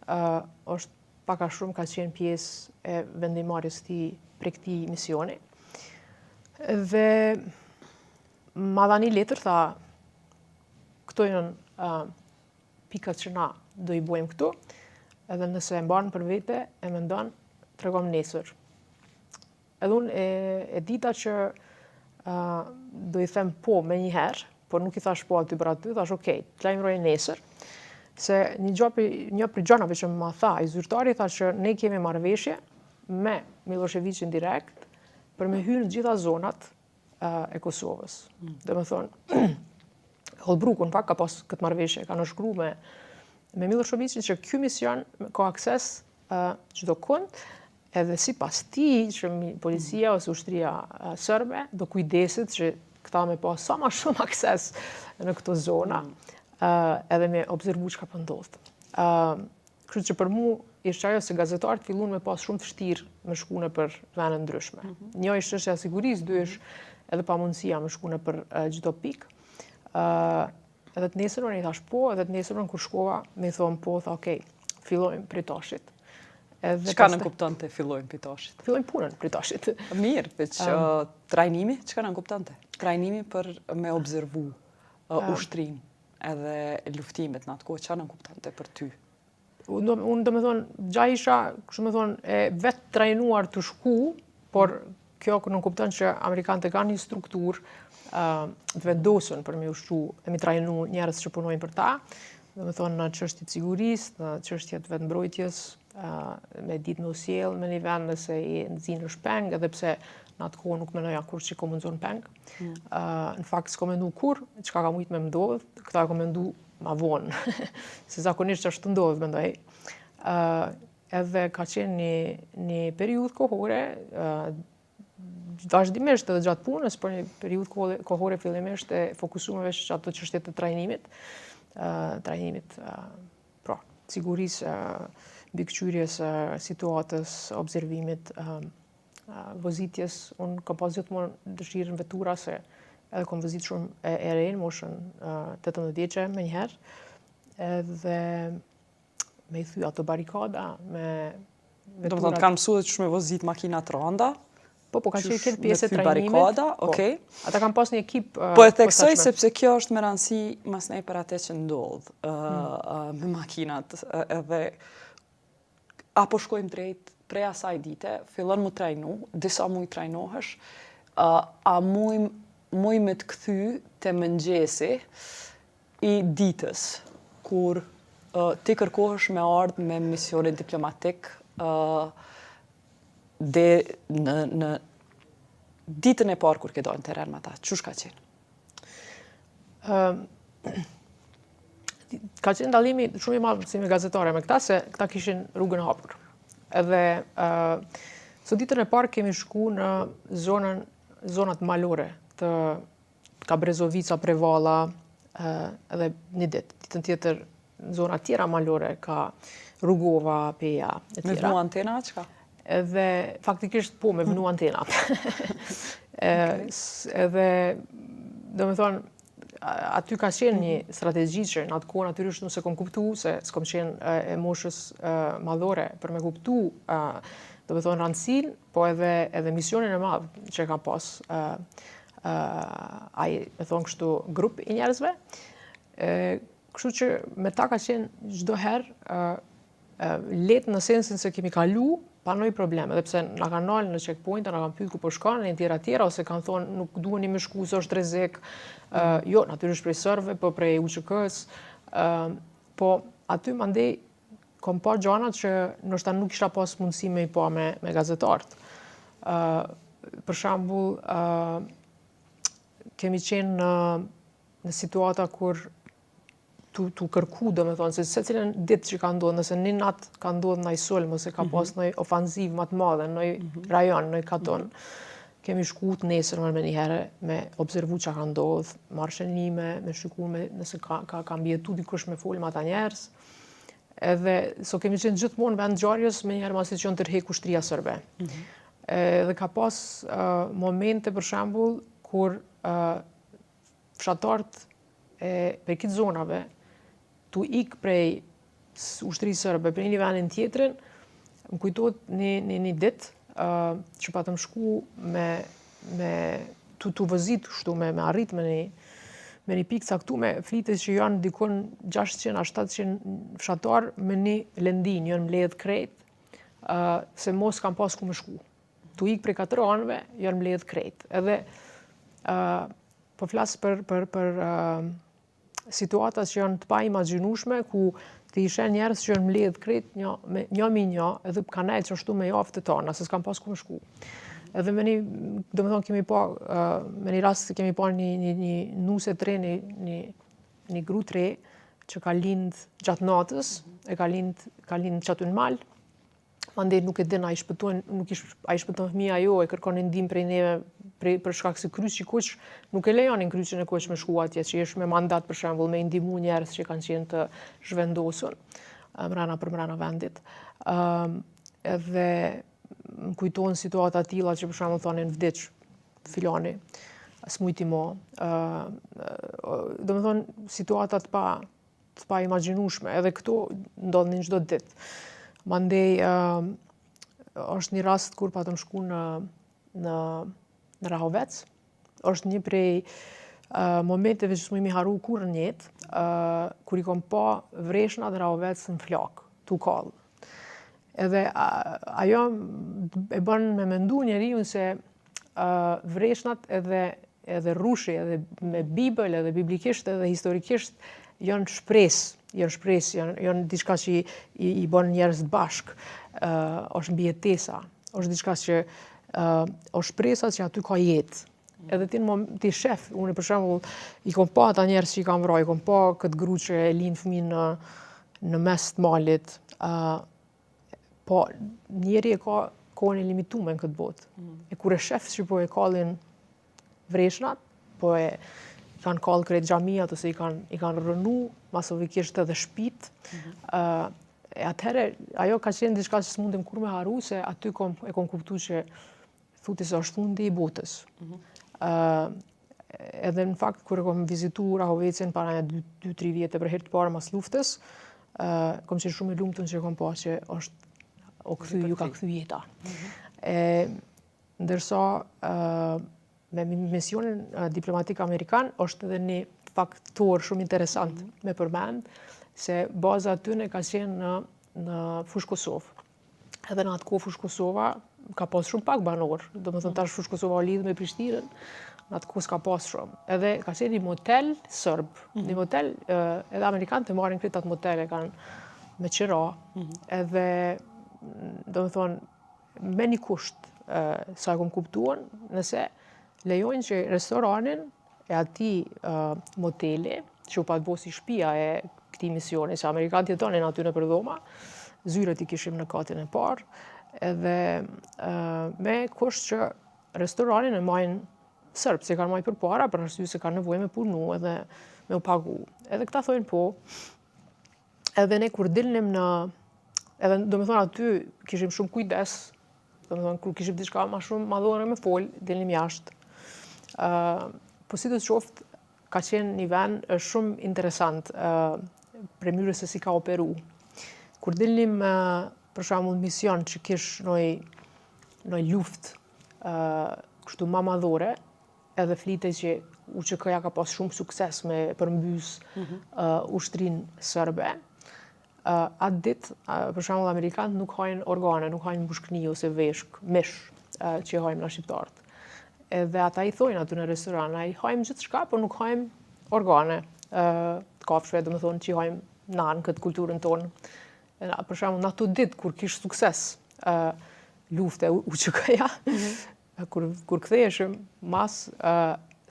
është paka shumë ka qenë pjesë e vendimarrjes ti për këtij misioni. Dhe ma dha një letër, tha, këto janë pikat që na do i bojmë këtu, edhe nëse e mbarën për vete, e mendon, tregom nesër. Edhe unë e dita që do i them po me një herë, por nuk i thash po aty për aty, thash okej, të lajmëroj nesër, se një për gjanave që më tha, i zyrtari tha që ne kemi marrëveshje me Miloševićin direkt për me hyrë në gjitha zonat e Kosovës. Dhe me thonë, Holbrooke në fakt ka pas këtë marrëveshje, ka nënshkru me Miloševićin që ky mision ka akses çdo kund, edhe sipas tij që policia ose ushtria serbe do kujdeset që këta me pas sa ma shumë akses në këto zona, edhe me observu që ka pëndodhë. Kështu që për mu, ishte ajo se gazetarët fillun me pas shumë të shtirë me shkune për vene ndryshme. Një ishte çështja e sigurisë, dy është edhe pa mundësia me shkune për çdo pikë. Edhe të nesërën i thash po, edhe të nesërën kur shkova, me i thonë po, tha okej, fillojmë prej tashit. Çka në kupton të fillojmë prej tashit? Fillojmë punën prej tashit. Mirë, veç trajnimi, çka në kupton të? Trajnimi për me observu ushtrin edhe luftimet në atë kohë, çka në kupton të për ty? Unë do me thonë, gja isha, kështu me thonë, vetë trajnuar të shku, por kjo nuk kupton që Amerikanët kanë një strukturë të vendosën për me ushqu e mi trajnu njerëz që punojnë për ta, do me thonë në çështjet sigurisë, në çështjet vetëmbrojtjes, me ditë në sjellë me një vend nëse i nxinë në shpeng, edhe pse në atë kohë nuk menoja kur që ko mundëson peng. Në fakt s'ko mendu kur, çka ka mujt me ndodh, këta e ko mendu ma vonë, se zakonisht që është të ndodh, mendoj. Edhe ka qenë një periudhë kohore, vazhdimisht edhe gjatë punës, për një periudhë kohore fillimisht e fokusuar veç ato çështjet të trajnimit, pra, sigurisë, mbikëqyrjes, situatës, observimit, vozitjes. Unë kam pas gjithmonë dëshirën vetura se edhe kom vozit shumë e re në moshën 18 vjeçe me njëherë, edhe me i thy ato barikada, me Do të thonë, veturat. kanë mësuar që me vozit makina të rënda, Po, ka qenë këtë me pjesë e thy trajnimit. barikada, Po. okej. Ata kanë pas një ekip Po e theksoj posaçme. sepse kjo është me rëndësi mas nej për atë që ndodh me makinat edhe apo shkojmë drejt prej asaj dite, fillon mu trajnu, disa muj trajnohesh, a muj me të kthy te mëngjesi i ditës, kur ti kërkohesh me ardhë me misionin diplomatik dhe në ditën e parë kur ke dojnë teren me ta, çush ka qenë? Ka qenë dallimi shumë i madh si me gazetare me këta, se këta kishin rrugën e hapur. Edhe së ditën e parë kemi shku në zonat malore të Kabrezovica, Prevalla, edhe një ditë. Ditën tjetër në zona tjera malore ka Rugova, Peja, e Me tjera. vnu antena, qka? Edhe faktikisht po me vënu antenat. Edhe do me thonë, aty ka qenë një strategji që në atë kohë natyrisht nëse kom kuptu, se s'kom qenë e moshës madhore për me kuptu, do me thonë rëndësin, po edhe misionin e madhë që ka pas ai, me thonë kështu, grup i njerëzve. Kështu që me ta ka qenë çdo herë letë në sensin se kemi kalu panoj probleme, dhe pse na kanë nalë në checkpoint, na kanë pyet ku po shkon, në tjera, ose kanë thonë nuk duheni me shku, se është rrezik. Jo, natyrisht prej sërve, po prej UÇK-s. Po aty mandej kom pa gjana që ndoshta nuk kisha pas mundësi me i pa me gazetarët. Për shembull, kemi qenë në situata kur tu kërku, do me thonë, se secilën ditë që ka ndodhë, nëse një natë ka ndodhë nëjë sulm, ose ka pas nëjë ofanziv më të madhe, nëjë rajon, nëjë katon, kemi shku të nesër me njëherë me observu që ka ndodhë, marrë shënime, me shku nëse ka mbjetu dikush me folë me ata njerës. Edhe, so kemi qenë gjithmonë vend ngjarjes me njëherë masi që janë tërhequr ushtria serbe. Edhe ka pas momente, për shembull, kur fshatarët për këtë zonave tu ik prej ushtrisë serbe për një vendin tjetrin, më kujtohet një ditë që patëm shku me tu vëzit kështu me arrit me një pikë caktume, flitet që janë dikon 600 a 700 fshatar me një lendin, janë mbledh krejt, se mos kam pas ku me shku. Tu ik prej 4 anëve, janë mbledh krejt. Edhe po flas për situatat që janë të pa imagjinueshme, ku të ishen njerëz që janë mbledh krejt një mi një, edhe kanë ecë ashtu me javë të tona, se s'kan pas ku me shku. Edhe do me thonë, me një rast kemi pa një nuse të re, një gru të re, që ka lind gjatë natës, e ka lind qaty në mal, mandej nuk e din a i shpëton fëmija jo, e kërkon ndim prej neve, për shkak se kryqi kuq nuk e lejonin kryqin e kuq me shku atje, që jesh me mandat për shembull me ndihmu njerëz që kanë qenë të zhvendosur mrena vendit. Edhe më kujtohen situata tilla që për shembull thonin vdiq filani, smujti mo. Do me thonë situata të pa imagjinueshme, edhe këto ndodhin çdo ditë. Mandej është një rast kur patëm shku në Rahovec. Është një prej momenteve që s'mu imi haru kur në jetë, kur i kom pa vreshnat në Rahovec në flak, tu kallë. Edhe ajo e bën me mendu njeriu se vreshnat edhe rushi, edhe me Bibël, edhe biblikisht, edhe historikisht, janë shpresë, janë diçka që i bën njerëz të bashkë, është mbijetesa, është diçka që është shpresa që aty ka jetë. Edhe ti shef, unë për shembull i kom pa ata njerëz që i kanë vrarë, i kom pa këtë gru që e lin fëmin në mes të malit. Po njeri e ka kohën e limituar në këtë botë. E kur e shef që po e kallin vreshnat, po e kanë kallë krejt xhamiat ose i kanë rënu masovikisht edhe shtëpitë. E atëherë ajo ka qenë diçka që s'mundem kur me haru, se aty e kom kuptuar që thuti se është fundi i botës. Edhe në fakt kur e kom vizitu Rahovecin para 2-3 vjetë për herë të parë mas luftës, kom qenë shumë e lumtur që kom pa që është ju ka kthy jeta. Ndërsa me misionin diplomatik amerikan është edhe një faktor shumë interesant me përmend, se baza aty ka qenë në Fushë Kosovë. Edhe në atë kohë Fushë Kosova ka pas shumë pak banor, domethënë tash Fushë Kosova o lidhë me Prishtinën, në atë kohë s'ka pas shumë. Edhe ka qenë një motel sërb, një motel, edhe amerikanët e marrin këtë atë motel, e kanë me qira, edhe domethënë me një kusht, sa e kom kuptuar, nëse lejojnë që restoranin e atij moteli, që u pat bo si shtëpia e këtij misioni, që amerikanët jetonin aty nëpër dhoma, zyret i kishim në katin e parë, edhe me kusht që restoranin e majnë sërb, se kanë majnë përpara, për arsye se kanë nevojë me punu edhe me u pagu. Edhe këta thojnë po, edhe ne kur dilnim edhe domethënë aty kishim shumë kujdes, domethënë kur kishim diçka më shumë madhore me fol, dilnim jashtë. Po si do të qoftë, ka qenë një vend shumë interesant për mënyrës se si ka operu. Kur dilnim për shembull mision që kish në luftë kështu ma madhore, edhe flitej që UÇK-ja ka pas shumë sukses me përmbys ushtrinë sërbe. Atë ditë, për shembull, amerikanët nuk hajnë organe, nuk hajnë mbushkni ose veshk, mish, që hajmë na shqiptarët. Edhe ata i thojnë aty në restoran, ai hajmë gjithçka, por nuk hajmë organe, kafshë, domethënë që hajmë na në këtë kulturën tonë. Për shembull, në ato ditë kur kish sukses lufte UÇK-ja, kur ktheheshim mas,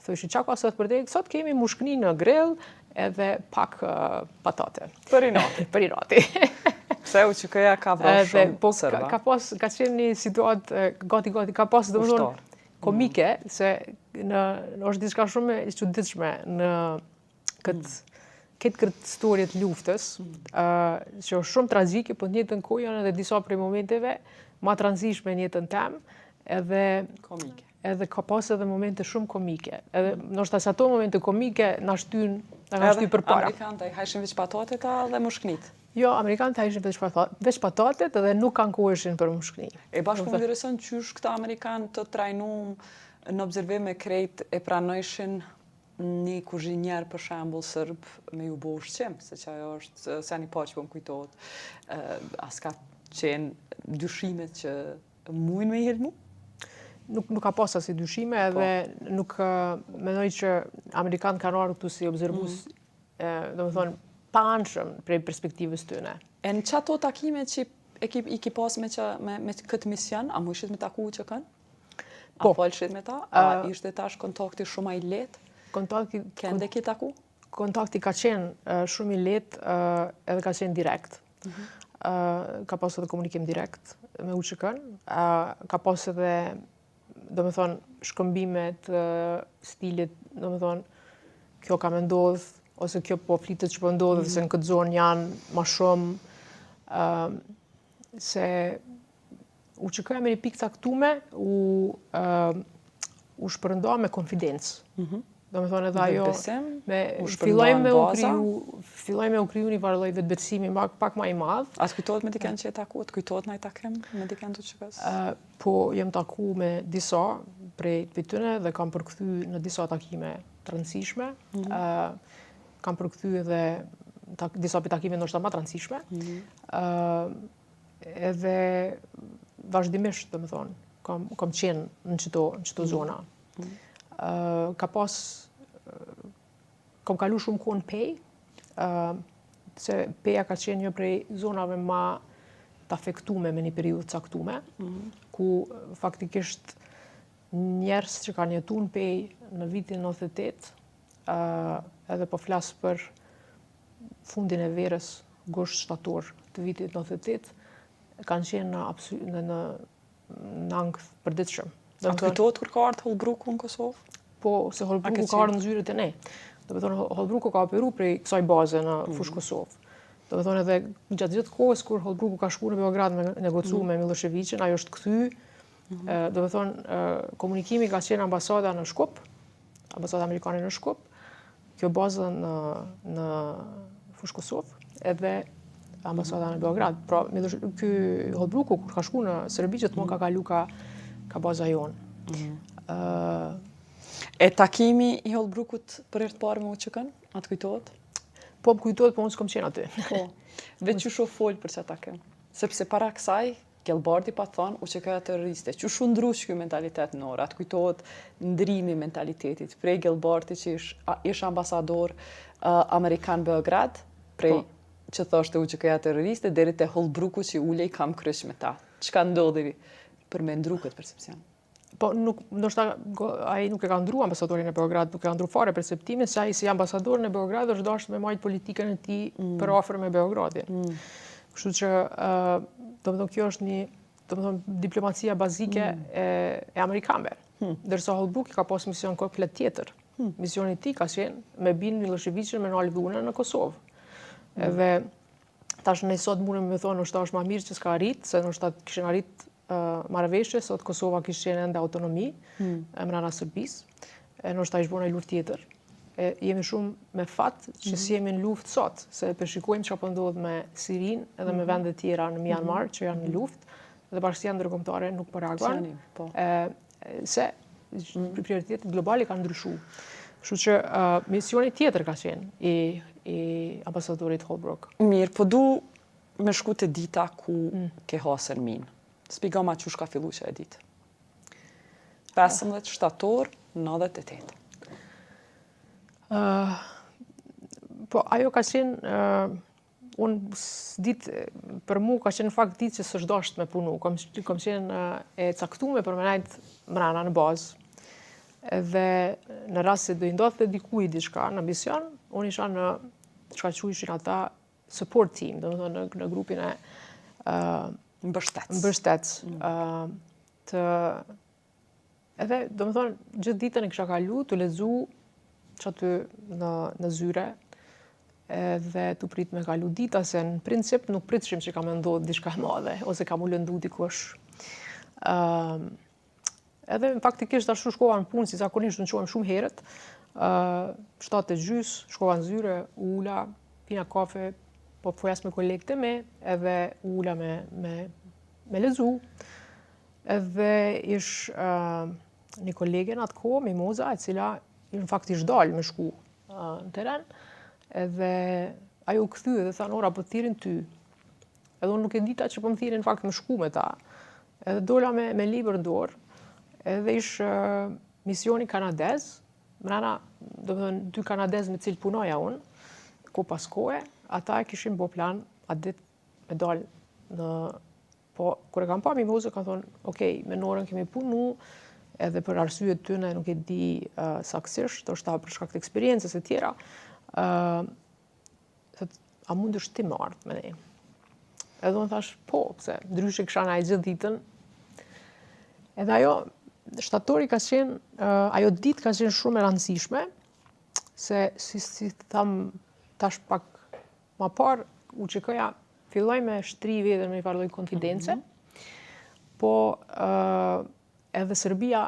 thoshin çka ka sot për te? Sot kemi mushkni në grill edhe pak patate. Për inati. Për inati. Pse UÇK-ja ka vrarë shumë Po sërba? ka qenë një situatë gati, ka pas domethënë komike, se është diçka shumë e çuditshme në këtë historie të luftës, që është shumë tragjike, po në njëjtën kohë janë edhe disa prej momenteve ma të rëndësishme në jetën tem, Komike. Edhe ka pas edhe momente shumë komike. Edhe ndoshta se ato momente komike na shty përpara. Amerikanët ai hajshin veç patatet dhe mushknit. Jo, amerikanët hajshin veç patatet edhe nuk ankoheshin për mushkni. E bashkë më intereson qysh këta amerikanë të trajnum në observim e krejt e pranojshin një kuzhinjer për shembull sërb me ju bo ushqim, se që ajo është se një pa që po më kujtohet. As ka qenë dyshimet që mujnë me i helmu? Nuk ka pas asnjë dyshime, edhe nuk mendoj që amerikanët kanë ardhur këtu si observues, domethënë pa anshëm prej perspektivës tyne. E në çato takime që i ki pas me këtë mision, a mu ishit me taku UÇK-n? Po. A folshit me ta? A ishte tash kontakti shumë i lehtë? Kende ki taku? Kontakti ka qenë shumë i lehtë, edhe ka qenë direkt. Ka pas edhe komunikim direkt me UÇK-n, ka pas edhe domethënë shkëmbime të stilit, domethënë kjo ka me ndodh, ose kjo po flitet që po ndodh, se në këtë zonë janë ma shumë, se UÇK-ja me një pikë caktume u shpërnda me konfidencë. Domethënë edhe ajo filloj me u kriju një varëlloj vetbetësimi pak ma i madh. A të kujtohet me dikën që e taku? Të kujtohet në i takim me dikën të UÇK-s? Po jem taku me disa prej tyne dhe kam përkthy në disa takime të rëndësishme. Kam përkthy edhe disa për takime ndoshta ma të rëndësishme. Edhe vazhdimisht, domethënë, kam qenë në çdo zona. Kam kalu shumë kohë në Pej, se Peja ka qenë një prej zonave ma të afektume me një periudhë caktume, ku faktikisht njerëz që kanë jetuar në pej në vitin 98, edhe po flas për fundin e verës, gusht shtator të vitit 98, kanë qenë në ankth përditshëm. A të kujtohet kur ka ardhur Holbruku në Kosovë? Po, se Holbruku ka ardhur në zyrët e ne. Do të thonë Holbruku ka operuar prej kësaj baze në fushë Kosovë. Do të thonë edhe gjatë gjithë kohës kur Holbruku ka shkuar në Beograd me negocu me Miloševićin, ajo është kthy. Do të thonë komunikimi ka qenë ambasada në Shkup, ambasada amerikane në Shkup, kjo bazë në fushë Kosovë, edhe ambasada në Beograd. Pra, ky Holbruku kur ka shkuar në Serbi gjithmonë ka kalu ka baza jonë. E takimi i Holbrukut për herë të parë me UÇK-n, a të kujtohet? Po më kujtohet, po unë s'kom qenë aty. Po. Veç që shoh fol për çata takim. Sepse para kësaj Gellbardi pa thonë UÇK-ja terroriste. Që shu ndrush ky mentalitet në orë. Atë kujtohet ndrimi i mentalitetit prej Gellbardi që ish ambasador amerikan Beograd, prej që thoshte UÇK-ja terroriste deri te Holbruku që ulej kam kryq me ta. Çka ndodhi për me ndru këtë percepcion? Po, ndoshta ai nuk e ka ndruar ambasadorin e Beograd, nuk e ka ndruar fare perceptimin se ai si ambasador në Beograd është dashur me majt politikën e tij për afër me Beogradin. Kështu që domethënë kjo është një diplomacia bazike e amerikanëve. Ndërsa Holbruku ka pas mision komplet tjetër. Misioni i tij ka qenë me bin Miloševićin me nal dhunën në Kosovë. Edhe tash ne sot mundem me thonë është më mirë që s'ka arrit, se ndoshta kishin arrit marrëveshje, sot Kosova kishte qenë ende autonomi brenda Serbisë. Ndoshta ish bëna luftë tjetër. Jemi shumë me fat që si jemi në luftë sot, se përshikojmë çka po ndodh me Sirinë edhe me vende tjera në Myanmar që janë në luftë, dhe bashkia ndërkombëtare nuk po reagon. Se prioritetet globale kanë ndryshuar. Kështu që misioni tjetër ka qenë i ambasadorit Holbrooke. Mirë, po du me shku te dita ku ke hasën minë. Spiga ma qush ka fillu që e ditë. 15 shtator 98. Po, ajo ka qenë, unë ditë, për mu ka qenë fakt ditë që s'është dasht me punu. Kom qenë e caktume për me najtë mrena në bazë. Dhe në rast se do i ndodhte dikuj diçka në mision, unë isha në çka quajshin ata support team, domethënë në grupin e mbështec. Edhe, domethënë, gjithë ditën e kisha kalu të lexu çaty në zyre, edhe të prit me kalu dita, se në princip nuk pritshim që ka me ndodhë diçka e madhe, ose ka mu lëndu dikush. Edhe faktikisht ashtu shkova në punë, si zakonisht në qohem shumë herët, 7:30, shkova në zyre, ula, pina kafe, po fojas me kolegët e me, edhe ula me lezu. Edhe ish një kolege në atë kohë, Mimoza, e cila në fakt ish dalë me shku në teren, edhe ajo u kthy dhe thanë, ora, po të thirin ty. Edhe unë nuk e dita që po më thirin në fakt me shku me ta. Edhe dola me libër në dorë, edhe ish misioni kanadez, mrena, do të thënë, 2 kanadez me cilë punoja unë, ko pas kohë, ata e kishin bo plan atë ditë me dalë në... Po, kur e kam pa Mimozë, kam thonë, okej, me Norën kemi punu, edhe për arsyet tyne nuk e di saksisht, është për shkak të eksperiencës e tjera, a mundesh ti më ardhë me ne? Edhe unë thash, po, pse, ndryshe kisha na i gjithë ditën. Edhe ajo, shtatori ka qenë, ajo ditë ka qenë shumë e rëndësishme, se si tham tash pak ma parë, UÇK-ja filloj me shtri vetën me një farë lloj konfidence, po edhe Serbia,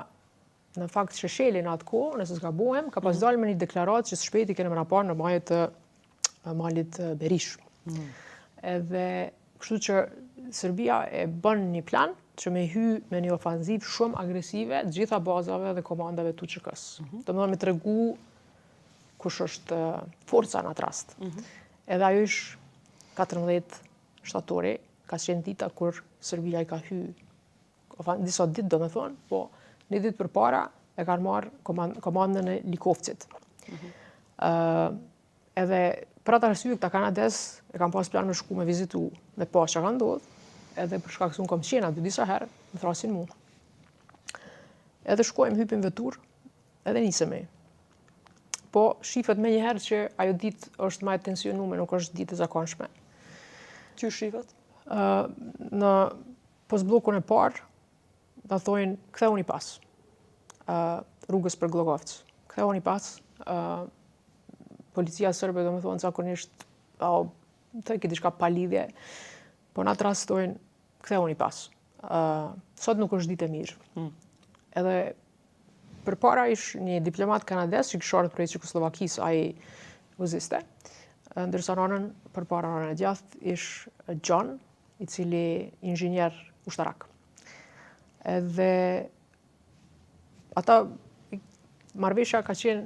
në fakt Shesheli në atë kohë, nëse s'gabohem, ka pas dalë me një deklaratë që së shpejti kene më rapar në majët të malit Berish. Edhe kështu që Serbia e bën një plan që me hy me një ofanziv shumë agresive të gjitha bazave dhe komandave të UÇK-s. Domethënë me tregu kush është forca në atë rast. Edhe ajo ish 14 shtatori, ka qenë dita kur Serbia i ka hy, disa ditë do me thonë, po një ditë për para e kanë marrë komandën e Likovcit. Edhe për atë arsye këta kanadez e kanë pas plan me shku me vizitu, me pa që ka ndodhë, edhe për shkak se unë kam qenë aty disa herë, më thrasin mu. Edhe shkojmë, hypim vetur, edhe nisemi. Po shifet me njëherë që ajo ditë është më e tensionume, nuk është ditë e zakonshme. Që shifet? Në postbllokun e parë, ta thojnë, ktheuni pas. Rrugës për Glogovc. Ktheuni pas. Policia sërbe, do më thonë, zakonisht, të e ki diçka pa lidhje, po në atë rast thojnë, ktheuni pas. Sot nuk është ditë e mirë. Edhe përpara ish një diplomat kanades që kishte ardhur prej Çekoslovakisë, ai vëziste. Ndërsa përpara anën e djathtë ish John, i cili inxhinier ushtarak. Edhe ata marrëveshja ka qenë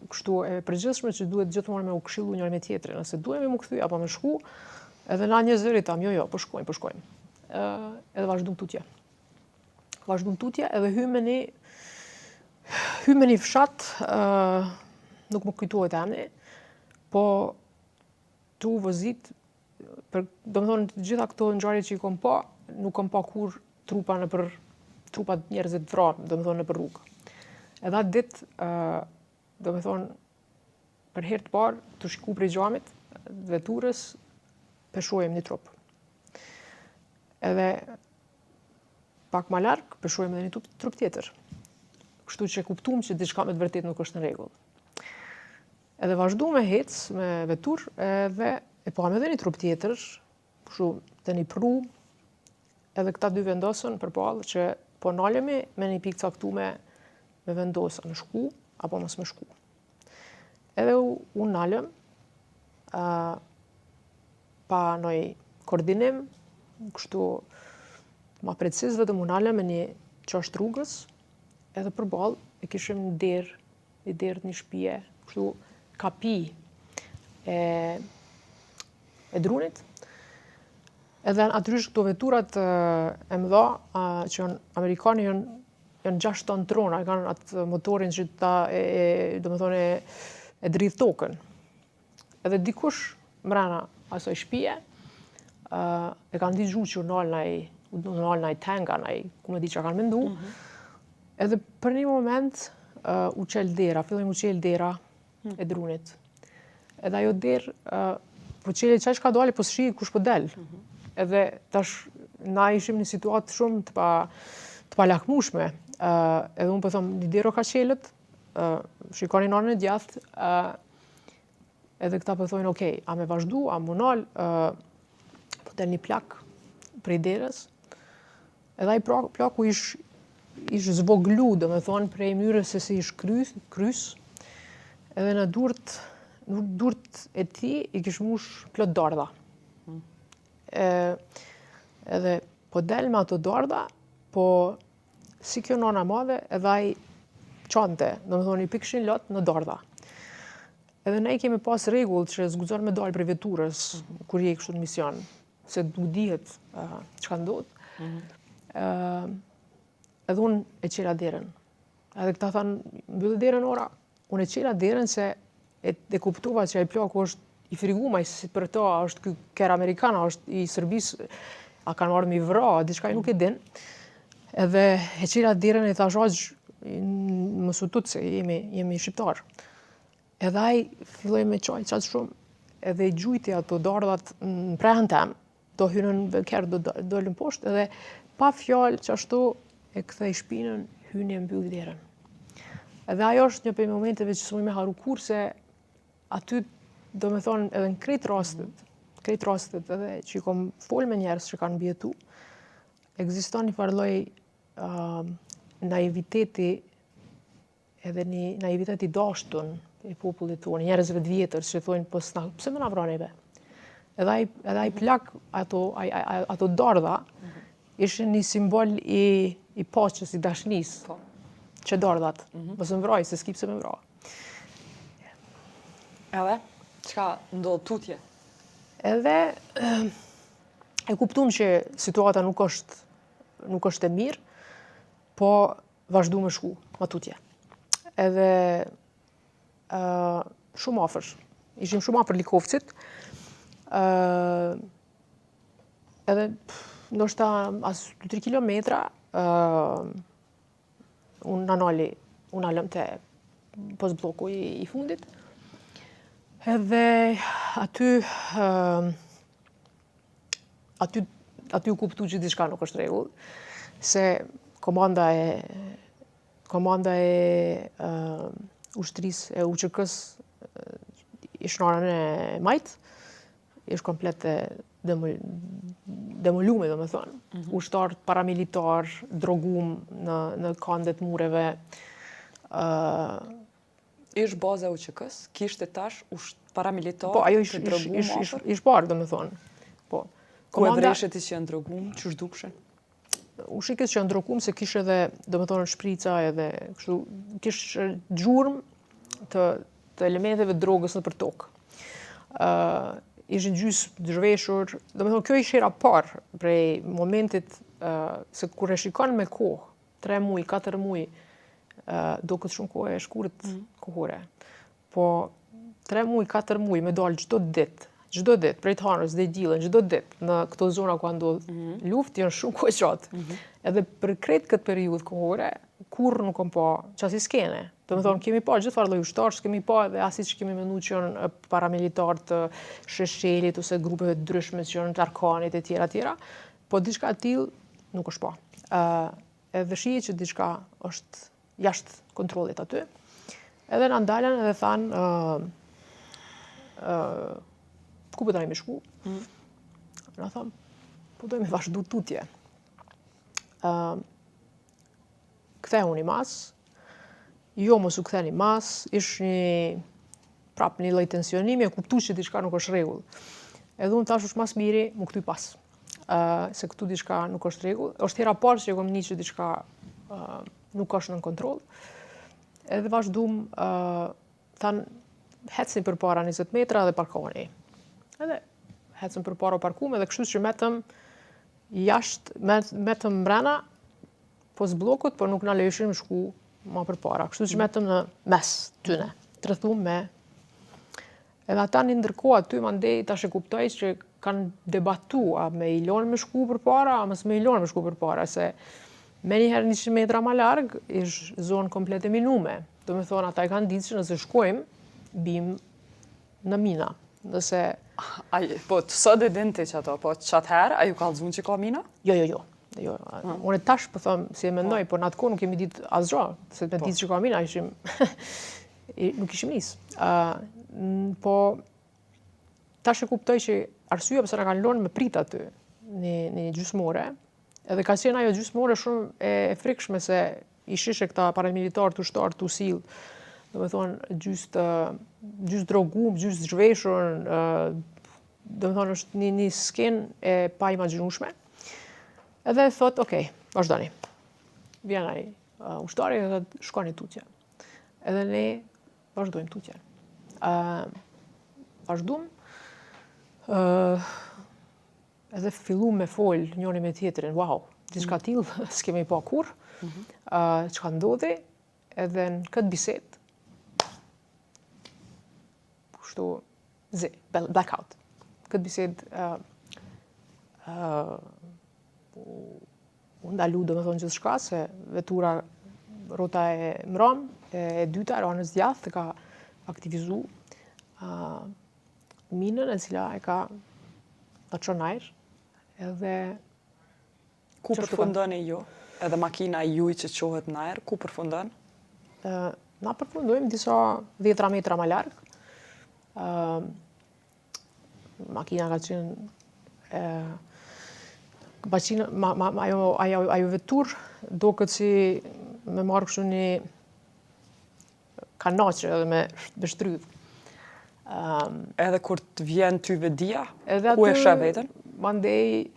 kështu e përgjithshme që duhet gjithmonë me u këshillu njëri me tjetrin, nëse duhemi mu kthy apo me shku, edhe na një zëri tam, jo, po shkojmë. Edhe vazhdum tutje, edhe hymë në një fshat, nuk më kujtohet emri, po tu vozit, do më thonë, gjitha këto ngjarje që i kom pa, nuk kom pa kur trupat njerëzit vrarë, do më thonë, në për rrugë. Edhe atë ditë, do më thonë, për herë të parë, të shku prej xhamit, veturës, peshojmë një trup. Edhe pak ma larg, peshojmë edhe një trup tjetër. Kështu që kuptum që diçka me të vërtet nuk është në rregull. Edhe vazhdu me hec, me vetur, edhe e pam edhe një trup tjetër, kështu të një pru, edhe këta dy vendosën përballë që po nalemi me një pikë caktume me vendosë në shku, apo mos me shku. Edhe unë nalëm, pa noj koordinim, kështu ma precis vetëm unë nalëm me një qasht rrugës, edhe përballë e kishim një derë një shtëpie, kështu kapi e drunit. Edhe atërysh këto veturat e mëdha, që Amerikani janë 6 ton trona, kanë atë motorin që do më thone, e dridh tokën. Edhe dikush mrena asoj shtëpie, e kanë digju që nalë naj tenga, ku me di që kanë mendu, edhe për një moment u qel dera, fillim u qel dera e drunit. Edhe ajo derë, po qeli qaq ka dali, po s'shi kush po del. Edhe tash na ishim në situatë shumë të pa lakmushme. Edhe unë po thom, një dero ka qelët, shikoni anën e djathtë, edhe këta po thojnë, okej, a me vazhdu, a mu nal, po del një plak prej derës, edhe ai plaku ish zvoglu, do me thonë, prej mënyrës se si ish krys, edhe në durt e ti i kish mush plot dardha. Edhe po del me ato dardha, po si kjo nana madhe, edhe ai qante, do me thonë, i pikshin lot në dardha. Edhe ne kemi pas rregull që zguxon me dal prej veturës, kur je kështu në mision, se nuk dihet çka ndodh. Edhe unë e qela derën. Edhe këta thanë, mbyllë derën ora. Unë e qela derën se e kuptova që ai plaku është i frigumaj, si për ta është ker Amerikana, është i Serbisë, a kanë marrë mi vra, diçka nuk e din. Edhe e qela derën e thash, mos u tut se jemi shqiptar. Edhe ai filloi me çaj qatë shumë, edhe i gjujti ato dardhat në prehën tem, do hynën kerë, do dolën poshtë, edhe pa fjalë që ashtu e kthej shpinën, hyni e mbyll derën. Edhe ajo është një prej momenteve që s'muj me haru kur, se aty, do me thonë, edhe në krejt rastet edhe që i kom fol me njerës që kanë bjetu, ekziston një farloj naiviteti edhe një naiviteti dashtun e popullit tonë, njerëzve të vjetër që thonë, po pse më na vraneve? Edhe ai plak, ato dardha, ishin një simbol i paqes, i dashnisë, që dardhat. Mos më vraj, se s'ki pse më vraj. Edhe, çka ndodh tutje? Edhe e kuptum që situata nuk është e mirë, po vazhdu me shku, ma tutje. Edhe shumë afër. Ishim shumë afër Likovcit. Edhe ndoshta as 2-3 kilometra, unë alëm te post bloku i fundit. Edhe aty u kuptu që diçka nuk është rregull, se komanda e ushtrisë e UÇK-s ish në orën e majt, ish komplet e demolume, domethënë. Ushtar paramilitar, drogum në kandet mureve. Ish baza e UÇK-s, kishte tash paramilitar Po, ajo të drogum afër? ish parë, domethënë. Po. Ku e vreshet që janë drogum, çu zhdukshën? U shikës që janë drokum se kishte edhe, domethënë, shprica edhe kështu, kishte gjurmë të elementeve të drogës nëpër tokë. Ishin gjysmë zhveshur, domethënë kjo ishte hera parë prej momentit se kur e shikon me kohë, 3 muaj, 4 muaj, do këtë shumë kohë e shkurët kohore. Po 3 muaj, 4 muaj me dalë çdo ditë, prej të hanës dhe i diellën, çdo ditë në këto zona ku ndodh luftë janë shumë kohë gjatë. Edhe për krejt këtë periudhë kohore, kurrë nuk kam pa çasi skene. Domethënë kemi pa gjithë farë lloj ushtarësh, kemi pa edhe asi që kemi menduar që janë paramilitar të Sheshelit ose grupeve të ndryshme që janë të Arkanit e tjera, po diçka e tillë nuk është pa. Edhe shihet që diçka është jashtë kontrollit aty. Edhe na ndalën edhe thanë ku po dojmë shku? Na tham, po dojmë vazhdu tutje. Ktheu një mas, jo mos u ktheni mas, ish prap një lloj tensionimi, e kuptu që diçka nuk është rregull. Edhe unë thash është mas miri mu kty pas. Se këtu diçka nuk është rregull. Është hera parë që kom që diçka nuk është nën kontroll. Edhe vazhdum, thanë, hecni përpara 20 metra dhe parkoni. Edhe hecëm përpara parkume dhe kështu që metëm jashtë, metëm mbrana pos bllokut, por nuk na lejoshin shku ma përpara. Kështu që metëm në mes tyne, të rrethum me. Edhe ata një ndërkohë aty mandej tash e kuptoj që kanë debatu a me i lonë me shku përpara, a mos me i lonë me shku përpara, se me njëherë 100 metra ma larg ish zonë komplet e minume. Do me thonë, ata i kanë ditë që nëse shkojmë, bim në mina. Nëse... Po, të sot e dinte që ato, po që atëherë, a ju kallëzun që ka mina? Jo. Unë tash po them si e mendoj, por në atë kohë nuk kemi ditë asgjë, se me ditë që ka mina ishim nuk ishim nis. Po tash e kuptoj që arsyeja pse na kanë lënë me prit aty në gjysmore, edhe ka qenë ajo gjysmore shumë e frikshme se i shishe këta paramilitar të ushtar të usill, do me thonë gjysë drogum, gjysë zhveshur, do me thonë është një skenë e pa imagjinueshme. Edhe thot, okej, vazhdoni. Vjen ai ushtari dhe shkoni tutje. Edhe ne vazhdojmë tutje. Vazhdojmë, edhe fillu me fol njëri me tjetrin, wow, diçka tillë s'kemi pa kurrë, çka ndodhi, edhe në këtë bisedë, kështu, blackout. Këtë bisedë, u ndalu do me thonë gjithçka, se vetura rrota e Mram, e dyta, Ranës Djath, ka aktivizu minën e cila e ka në qonajr, edhe... Ku përfundoni ju? Edhe makina juj që qohet në ajër, ku përfundon? Na përfundojmë disa 10 metra ma larg. Makina ka qenë... ajo vetur do këtë si me marrë kështu një kanaqe edhe me bështryv. Edhe kur të vjen ty vedia, Edhe ku e aty, shë vetën? Mandej,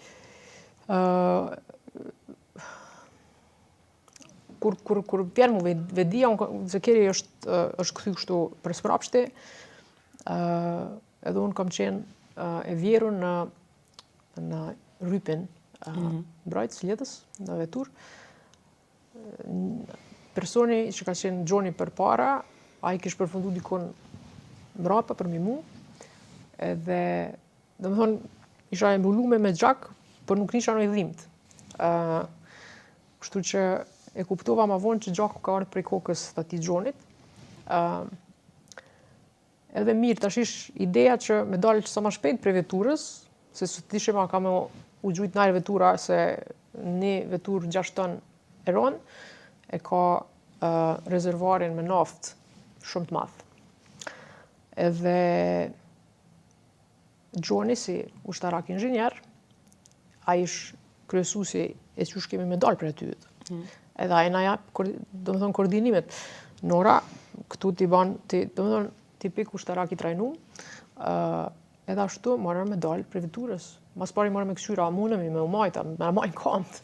kur vjen mu vedia, Zekeri është kthy kështu për sprapshti, edhe unë kam qenë e vjerun në Rypin, mbrojtës Ljedhës, në vetur. Personi që ka qenë Gjoni për para, a i kishë përfundu dikon mrapa për mu, edhe, do me thonë, isha e mbullume me gjak, por nuk nisha në i dhimt. Kështu që e kuptova ma vonë që gjaku ka ardhur prej kokës të atij Gjonit. Edhe mirë, tash ish ideja që me dalë sa më shpejt prej veturës, se së të dishim ka me u gjujt nare vetura se një vetur 6 ton e ronë, e ka rezervuarin me naftë shumë të madh. Edhe Gjoni si ushtarak inxhinier, ai ish kryesuesi e çush kemi me dalë për aty. Edhe ai na jap, domethënë koordinimet. Nora këtu ti ban ti, domethënë tipik ushtarak i trajnuar. Edhe ashtu morëm me dalë për veturës. Mas pari morëm me këshyra, munemi me umajta, me majnë kont.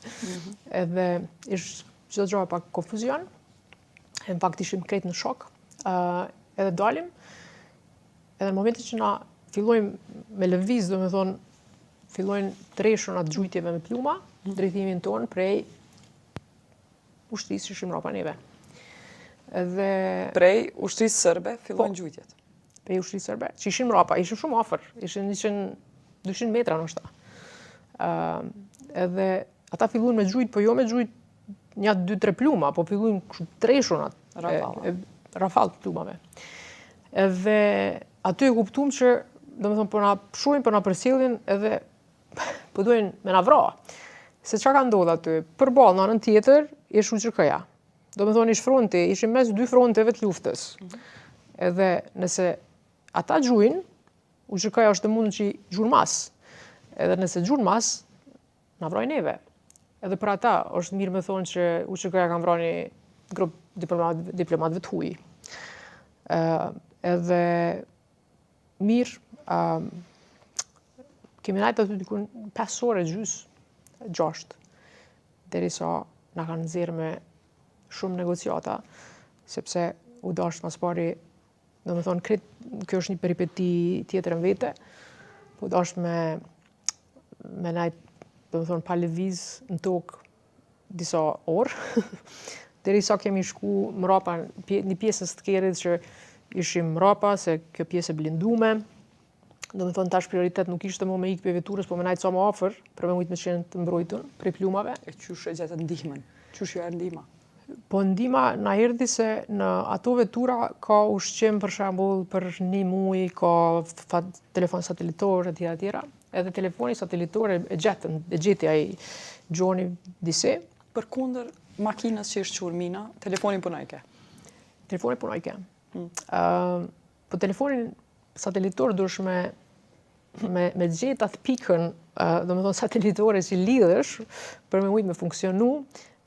Edhe ish çdo gjë pak konfuzion. E në fakt ishim krejt në shok. Edhe dalim. Edhe në momentin që na fillojmë me lëviz, domethënë fillojnë treshën atë gjujtjeve me pluma, drejtimin ton prej ushtrisë që ishim mbrapa neve. Edhe Prej ushtrisë sërbe fillojnë gjujtjet. prej ushtrisë sërbe, që ishin mbrapa, ishin shumë afër, ishin 200 metra ndoshta. Edhe ata fillojnë me gjujt, po jo me gjujt një 2-3 pluma, po fillojnë kështu treshunat. Rafall të plumave. Edhe aty e kuptuam që domethënë po na pshuin, po na përcjellin edhe po duhen me na vra. Se çka ka ndodhur aty? Përballë në anën tjetër ish UÇK-ja. Domethënë ish fronti, ishim mes 2 fronteve të luftës. Edhe nëse ata gjujnë, UÇK-ja është e mundur që gjurmas. Edhe nëse gjurmas, na vrojnë neve. Edhe për ata është mirë me thonë që UÇK-ja ka vrarë një grup diplomatëve të huaj. Edhe mirë, kemi najtë aty dikun 5 ore gjys, 6, derisa na kanë nxjerrë me shumë negociata, sepse u dash mas pari, domethënë kjo është një peripeti tjetër në vete, u dash me najtë, domethënë pa lëviz në tokë disa orë, derisa kemi shku mrapa një pjesës të kerit që ishim mrapa, se kjo pjesë e blindume. Domethënë tash prioritet nuk ishte më me ikë për veturës, po me najtë sa më afër, për me mujtë me qenë të mbrojtun prej plumave. E qysh e gjetët ndihmën? Qysh ju e ndihma? Po ndihma na erdhi se në ato vetura ka ushqim për shembull për 1 muaj, ka telefon satelitor etj. etj. Edhe telefoni satelitor e gjeti ai Gjoni disi. Përkundër makinës që është qurmina, telefonin punoj ke. Telefoni punoj ke. Po telefonin satelitor dush me gjetë atë pikën, domethënë satelitore që lidhesh për me ujtë me funksionu,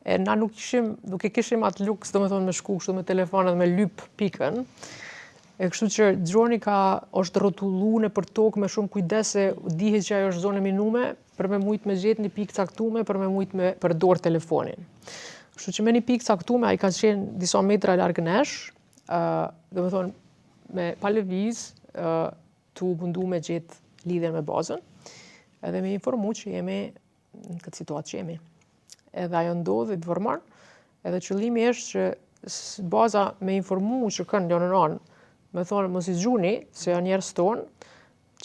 e na nuk e kishim atë luks, domethënë me shku kështu me telefonet me lyp pikën. E kështu që Gjoni është rrotulluar nëpër tokë me shumë kujdes se dihet që ajo është zonë minume për me mujtë me gjetë një pikë caktuar për me mujtë me përdor telefonin. Kështu që me një pikë caktuar ai ka qenë disa metra larg nesh, domethënë me pa lëviz, tu mundu me gjetë lidhjen me bazën, edhe me informu që jemi në këtë situatë që jemi. Edhe ajo ndodhi të vërmar, edhe qëllimi është që baza me informu që kënë njën në anë, me thonë mos i zgjuni, se janë njerëz tonë,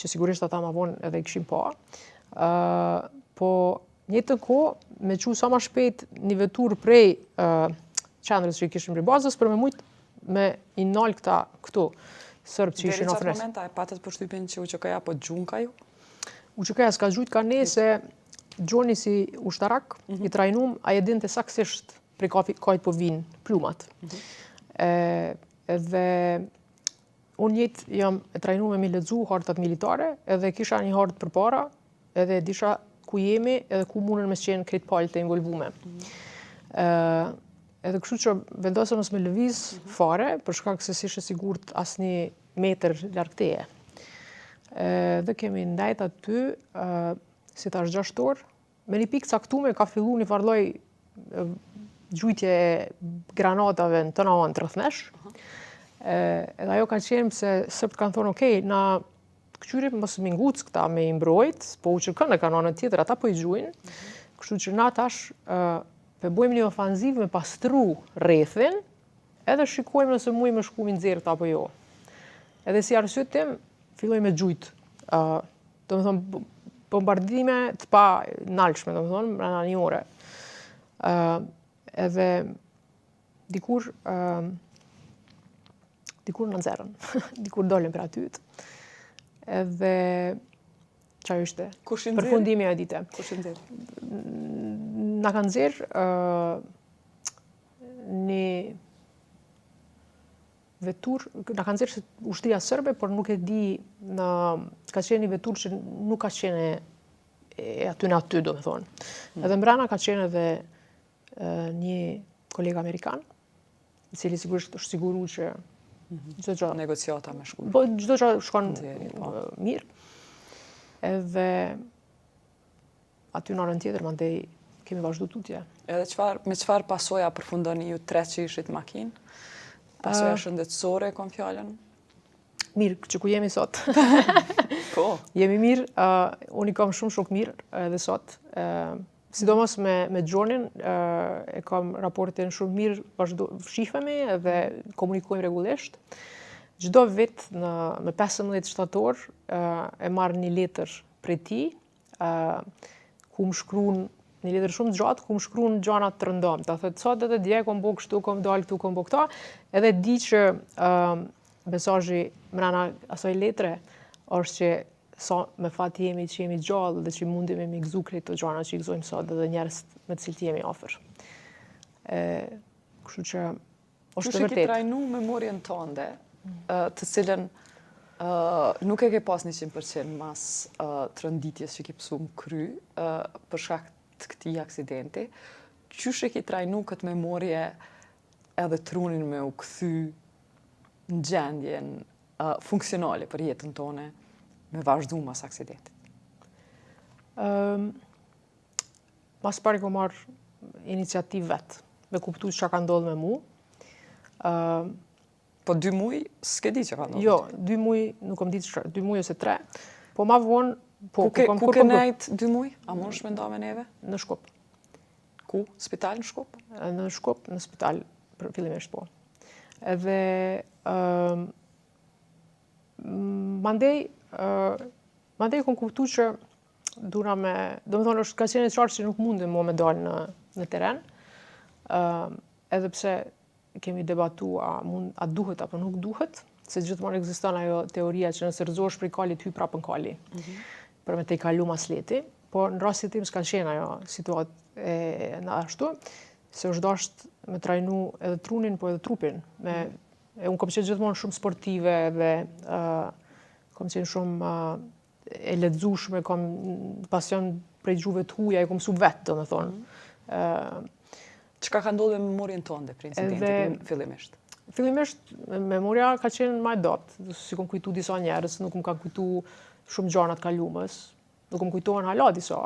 që sigurisht ata ma vonë edhe i këshim pa, po njëtë kohë me qu sa ma shpejt një vetur prej qendrës që i kishim prej bazës, për me mujtë me i nalë këtu sërbë që ishin ofres. Deri qatë momenta e patët përshtypjen që UÇK-ja po gjunka ju? UÇK-ja s'ka gjujt ka ne se Gjoni si ushtarak, i trajnum, a e dinte saksisht prej kajt po vinë plumat. Edhe unë jetë jam e trajnu me mi lexu hartat militare, edhe kisha një hartë për para, edhe disha ku jemi, edhe ku mundën me qenë krejt palët të involvume. Edhe kështu që vendosëm mos me lëviz fare, për shkak se s'ishe sigurt asnjë metër larg teje. Dhe kemi ndajt aty, si tash 6 orë, me një pikë caktume ka fillu një farloj gjujtje granatave në tëna anë të rrëthnesh. Edhe ajo ka qenë se sërbët kanë thonë, okej, na këqyri mos minguc këta me imbrojt, po UÇK-n e kanë anën tjetër, ata po i gjujnë. Kështu që na tash pe bojmë një ofanzivë me pastru rrethin, edhe shikojmë nëse mujmë me shku mi nxerrt apo jo. Edhe si arsye tim, filloj me gjujt. Domethënë, bombardime të pa nalshme, domethënë, brenda një ore. Edhe dikur në nxerrën, dikur dolën për atyt. Edhe çfarë ishte? Kush i nxjerr? Përfundimi e dite. Kush i nxjerr? Na kanë nxjerr një vetur, na kanë nxjerr ushtria serbe, por nuk e di ka qenë një vetur që nuk ka qenë e aty në aty, domethënë. Edhe mbrana ka qenë edhe një kolega amerikan, i cili sigurisht është siguru që çdo gjë Negociata me shku. po çdo gjë shkon mirë. Edhe aty në orën tjetër mandej kemi vazhdu tutje. Edhe me çfarë pasoja përfundoni ju tre që ishit makinë? Pasoja shëndetësore, kom fjalën? Mirë, që ku jemi sot. Po. Jemi mirë, unë i kam shumë shok mirë edhe sot. Sidomos me Gjonin, e kam raportin shumë mirë, shifemi edhe komunikojmë rregullisht. Çdo vit me 15 shtator e marr një letër prej tij, ku më shkruan një letër shumë të gjatë, ku më shkruan gjëra të rëndëmta. Thotë sot edhe dje kom bë kështu, kom dal këtu, kom bë këto, edhe di që mesazhi mbrana asaj letre është që sa me fat jemi që jemi gjallë dhe që mundemi me gëzu krejt të gjana që i gëzojmë sot dhe njerëz me të cilët jemi afër. Kështu që është Kush e ke vërtet. trajnu memorien tënde, të cilën nuk e ke pas 100% mas të rënditjes që ke pësu më kry për shkak të këtij aksidenti, qysh e ke trajnu këtë memorie edhe trunin me u kthy në gjendjen funksionale për jetën tone me vazhdu mas aksidentit? Mas pari ko marrë iniciativë vetë, me kuptu çka ka ndodhur me mu. Po 2 muaj, s'ke di që ka ndodhur? Jo, 2 muaj, nuk kom ditë 2 muaj ose 3, po ma vonë, Ku ke nejt 2 muaj? A mund shmendo me neve? në Shkup. Ku? Spital në Shkup? Në Shkup, në spital, fillimisht po. Edhe mandej kom kuptu që dura me, domethënë është ka qenë qartë që nuk mundem mo me dalë në teren, edhe pse kemi debatu a duhet apo nuk duhet, se gjithmonë ekziston ajo teoria që nëse rrezohesh prej kalit hyj prapë në kali. Për me te i kalu mas leti, po në rastin tim s'ka qenë ajo situatë në ashtu, se është dasht me trajnu edhe trunin, po edhe trupin. Unë kom qenë gjithmonë shumë sportive dhe kom qenë shumë e lexueshme, kom pasion prej gjuhëve të huaja, e kom mësu vetë, domethënë. Çka ka ndodhur me memorien tënde për incidentin fillimisht? Fillimisht memoria ka qenë më e dobët, si kom kujtu disa njerëz, nuk më kanë kujtu shumë gjëra të kalumës, nuk më kujtohen hala disa,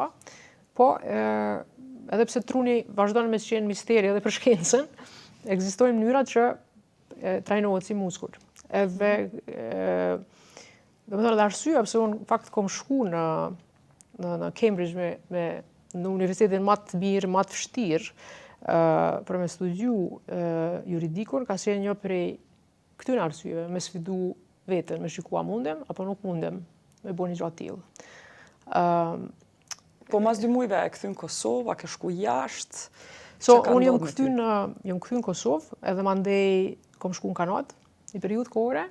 po edhe pse truni vazhdon me qenë misteri edhe për shkencën, ekzistojnë mënyra që trajnohet si muskull. Edhe domethënë edhe arsyeja pse unë fakt kom shku në Cambridge në universitetin më të mirë, më të vështirë, për me studiu juridikun, ka qenë një prej këtyre arsyeve, me sfidu veten, me shikua mundem apo nuk mundem me bo një gjatë tillë. Po mas 2 muajve e kthy në Kosovë, a ke shku jashtë? So, Çka ka unë jam ndodhur me kthy në Kosovë, edhe mandej kom shku në Kanadë, një periudhë kohore.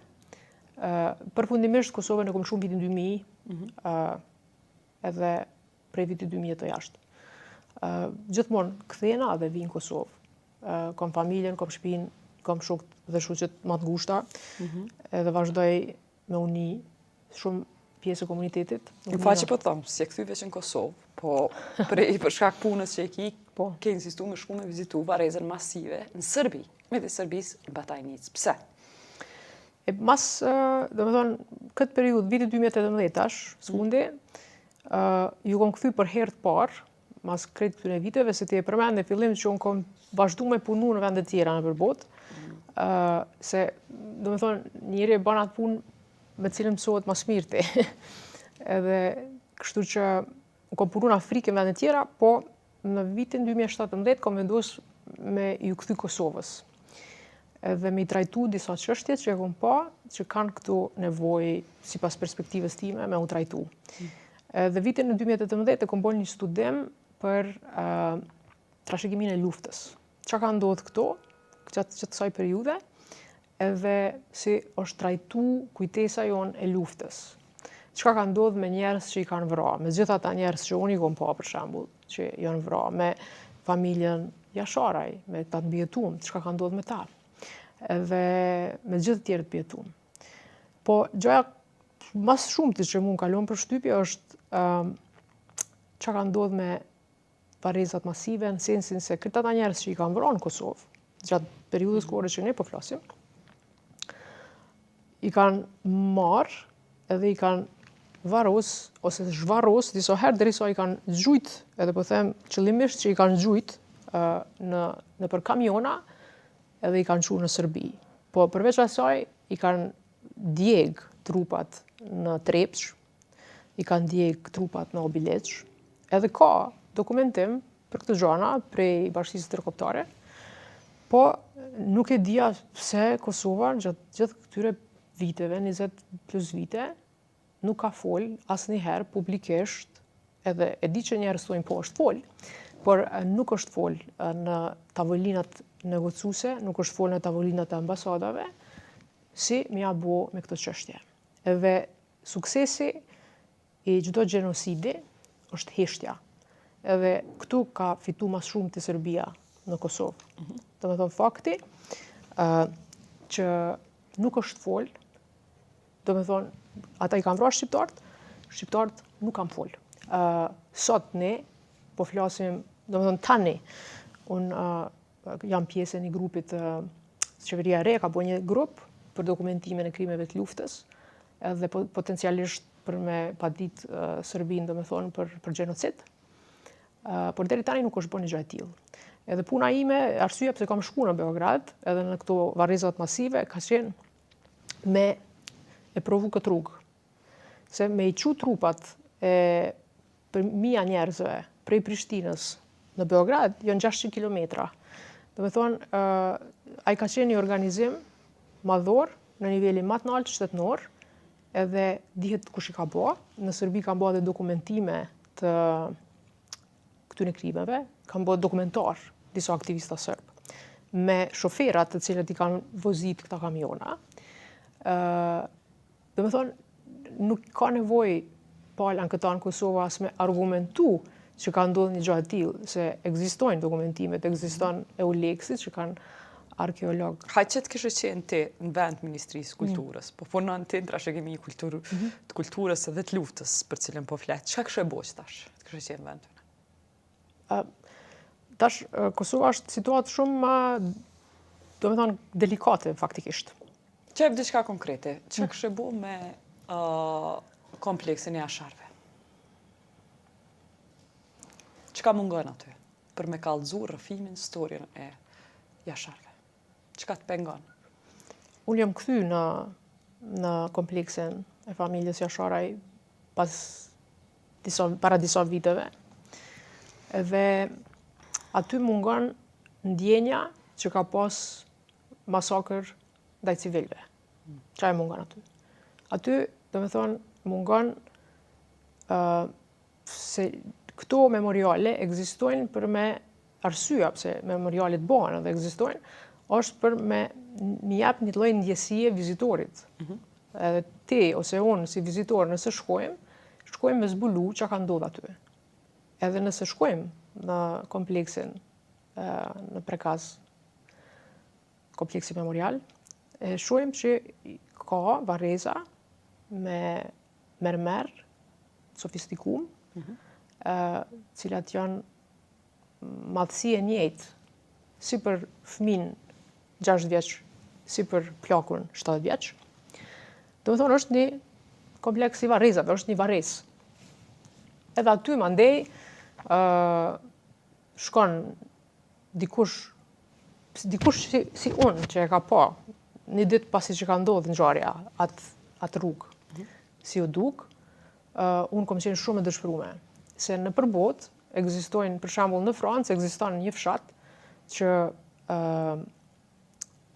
Përfundimisht Kosovën e kom shku në vitin 2000, edhe prej vitit 2000 të jashtë. Gjithmonë kthena dhe vi në Kosovë. Kom familjen, kom shtëpinë, kom shokët dhe shoqet më të ngushta, edhe vazhdoj me uni shumë pjesë e komunitetit. Ju faqe po thëmë, si e kthy veç në Kosovë, po për shkak punës që e ki, Po. ke insistu me shku me vizitu Varrezën masive në Serbi, me të Serbisë Batajnicë. Pse? Domethënë, këtë periudhë, vitit 2018, s'fundi, ju kom kthy për herë të parë, mas krejt këtyre viteve, se ti e përmend në fillim që unë kom vazhdu me punu në vende tjera në përbot, se, domethënë, njëri e bën atë punë me cilën mësohet mas mirti. Edhe kështu që kom punu në Afrikë në vende tjera, po në vitin 2017 kom vendos me ju kthy Kosovës. Edhe me i trajtu disa çështje që e kom pa, që kanë këtu nevojë sipas perspektivës time me u trajtu. Dhe vitin në 2018 e kom bërë një studim për trashëgiminë e luftës. Çka ka ndodhur këto gjatë kësaj periudhe, edhe si është trajtu kujtesa jonë e luftës. Çka ka ndodhur me njerëz që i kanë vrarë, me gjithë ata njerëz që unë i kom pa për shembull, që janë vrarë, me familjen jasharaj, me ta të mbijetuar, çka ka ndodhur me ta. Edhe me gjithë të tjerët mbijetuar. Po gjëja mas shumti që mund kalon për shtypje është çka ka ndodhur me varrezat masive, në sensin se këta ata njerëz që i kanë vrarë në Kosovë, gjatë periudhës kohore që ne po flasim, i kanë marrë edhe i kanë varros ose zhvarros disa herë derisa i kanë gjujt, edhe po them qëllimisht që i kanë gjujt në për kamiona edhe i kanë çuar në Serbi. Po përveç asaj i kanë djeg trupat në Trepç, i kanë djeg trupat në Obileç, edhe ka dokumentim për këtë gjëna prej Bashkisë Ndërkombëtare, po nuk e dija pse Kosova gjatë gjithë këtyre viteve, 20 plus vite, nuk ka fol asnjëherë publikisht, edhe e di që njerëz thonë po është fol, por nuk është fol në tavolinat negociuese, nuk është fol në tavolinat e ambasadave, si mi ja bo me këtë çështje. Edhe suksesi i çdo gjenocidi është heshtja. Edhe këtu ka fitu mas shumë të Serbia në Kosovë. Do me thonë fakti që nuk është fol, do me thonë ata i kanë vrarë shqiptarët nuk kanë fol. Sot ne po flasim, do me thonë tani, unë jam pjesë e një grupit, Qeveria e Re ka bërë një grup për dokumentimin e krimeve të luftës, edhe potencialisht për me padit Serbinë, do me thonë, për gjenocid. Por deri tani nuk është bërë një gjë e tillë. Edhe puna ime, arsyeja pse kam shkuar në Beograd, edhe në këto varrezat masive, ka qenë me e provu këtë rrugë. Se me i çu trupat për mia njerëzve prej Prishtinës në Beograd janë 600 kilometra. Do me thonë, ai ka qenë një organizim madhor në nivelin më të lartë shtetënor, edhe dihet kush i ka bë. Në Serbi kanë bërë edhe dokumentime të këtyre krimeve, kanë bërë dokumentar disa aktivista serb, me shoferat të cilët i kanë vozit këta kamiona. Do me thonë, nuk ka nevojë pala në këta në Kosovë as me argumentu që ka ndodhur një gjë e tillë, se ekzistojnë dokumentimet, ekziston EULEX-i që kanë arkeolog. Haqë të kështë qenë ti në vend Ministrisë Kulturës, po punon ti në trashëgimi të kulturës edhe të luftës për cilën po flet. Çka kështë e bosh tash? Të kështë qenë në vend të? Tash, Kosova është situatë shumë, do me thonë, delikate, faktikisht. Qef diçka konkrete, që kështë e bu me kompleksin e jasharve? Çka mungon aty për me kallëzu rrëfimin, historien e jasharve? Çka të pengon? Unë jam kthy në kompleksin e familjes Jasharaj para disa viteve. Edhe aty mungon ndjenja që ka pas masakër ndaj civilëve. Çfarë mungon aty? Aty, do me thonë, mungon se këto memoriale ekzistojnë për me arsyeja pse memorialet bëhen edhe ekzistojnë, është për me jap një lloj ndjesie vizitorit. Edhe ti ose unë si vizitor nëse shkojmë me zbulu çka ka ndodhur aty. Edhe nëse shkojmë në kompleksin në Prekaz, kompleksi memorial, e shohim që ka varreza me mermer sofistikum, cilat janë madhësi e njëjtë si për fëmin 6 vjeç, si për plakun 7 vjeç. Do me thonë është një kompleks i varrezave, është një varrez. Edhe aty mandej shkon dikush si unë që e ka pa një ditë pasi që ka ndodhur ngjarja atë rrugë. Si u duk, unë kom qenë shumë e dëshpëruar se në përbot ekzistojnë, për shembull në Francë ekziston një fshat që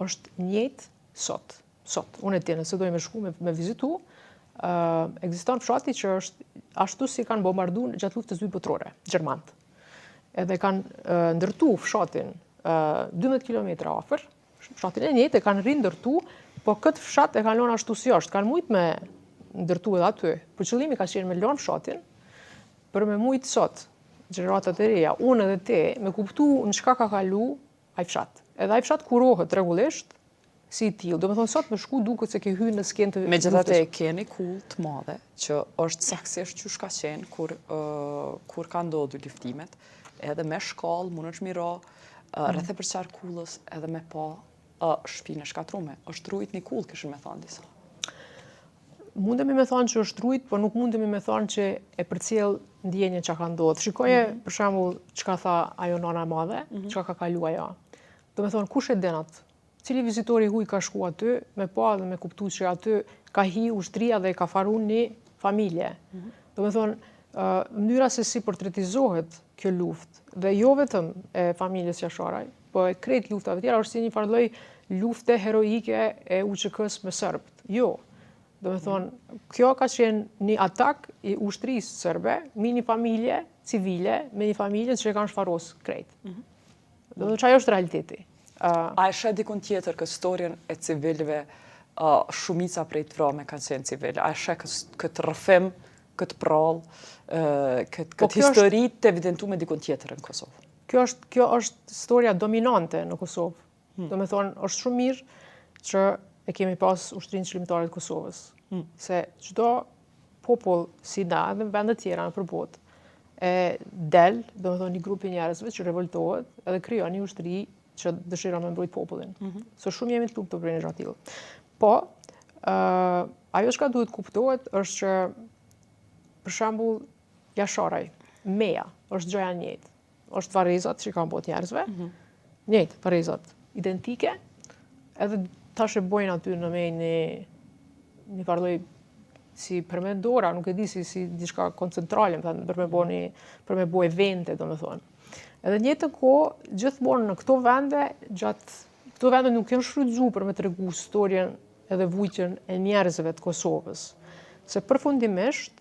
është njëjtë sot. Unë e di nëse dojmë shku me vizitu, ekziston fshati që është ashtu si kanë bombarduar gjatë luftës dytë botërore, gjermant. Edhe kanë ndërtu fshatin 12 km afër, fshatin e njëjtë e kanë rindërtu, po këtë fshat e kanë lënë ashtu si është, kanë mujt me ndërtu edhe aty. Por qëllimi ka qenë me lënë fshatin për me mujt sot gjeneratat e reja, unë edhe te, me kuptu në çka ka kalu ai fshat. Edhe ai fshat kurohet rregullisht si i tillë. Domethënë sot më shku duket se ke hyrë në skenë të Megjithatë e keni kull të madhe që është saktësisht çu ka qenë kur ka ndodhur luftimet, edhe me shkallë mund është miro rreth e përçar kullës edhe me pa shpinë e shkatrume. Është rujt një kull kishin me thënë disa. Mundemi me thonë që është rujt, por nuk mundemi me thonë që e përcjell ndjenjen që ka ndodhur. Shikoje për shembull çka tha ajo nana e madhe, çka ka kalu ajo. Do me thonë kush e den atë? Cili vizitori huj ka shku aty, me pa dhe me kuptu që aty ka hi ushtria dhe ka faru një familje. Do me thonë, mënyra se si portretizohet kjo luft, dhe jo vetëm e familjes Jasharaj, po e krejt luftave tjera, është si një farloj lufte heroike e UÇK-s me Sërbët. Jo. Do me thonë, kjo ka qenë një atak i ushtrisë sërbe, me një familje civile, me një familje që e kanë shfaros krejt. Do me thonë, që ajo është realiteti. A e sheh dikun tjetër këtë storjen e civilëve, shumica prej të vrarëve kanë qenë civile? A e sheh këtë rrëfim, këtë prallë, këtë histori të evidentuar dikun tjetër në Kosovë? Kjo është historia dominante në Kosovë. Do me thonë, është shumë mirë që e kemi pas ushtrinë çlimtare të Kosovës. Se çdo popull si na dhe në vende tjera në përbot e del, do me thonë një grupi njerëzve që revoltohet edhe krijon një ushtri që dëshiron me mbrojt popullin. Se shumë jemi të lumtur për një gjë tillë. Po, ajo çka duhet kuptohet është që për shembull Jasharaj, meja, është gjëja e njëjtë. Është varrezat që kanë botë njerëzve, njëjtë varrezat identike, edhe tash e bojnë aty në me një farloj si përmendora, nuk e di si diçka koncentrale, për me bo evente, do me thonë. Edhe njëtë kohë, gjithmonë në këto vende nuk janë shfrytzuar për me tregu historien edhe vujtjen e njerëzve të Kosovës. Se përfundimisht,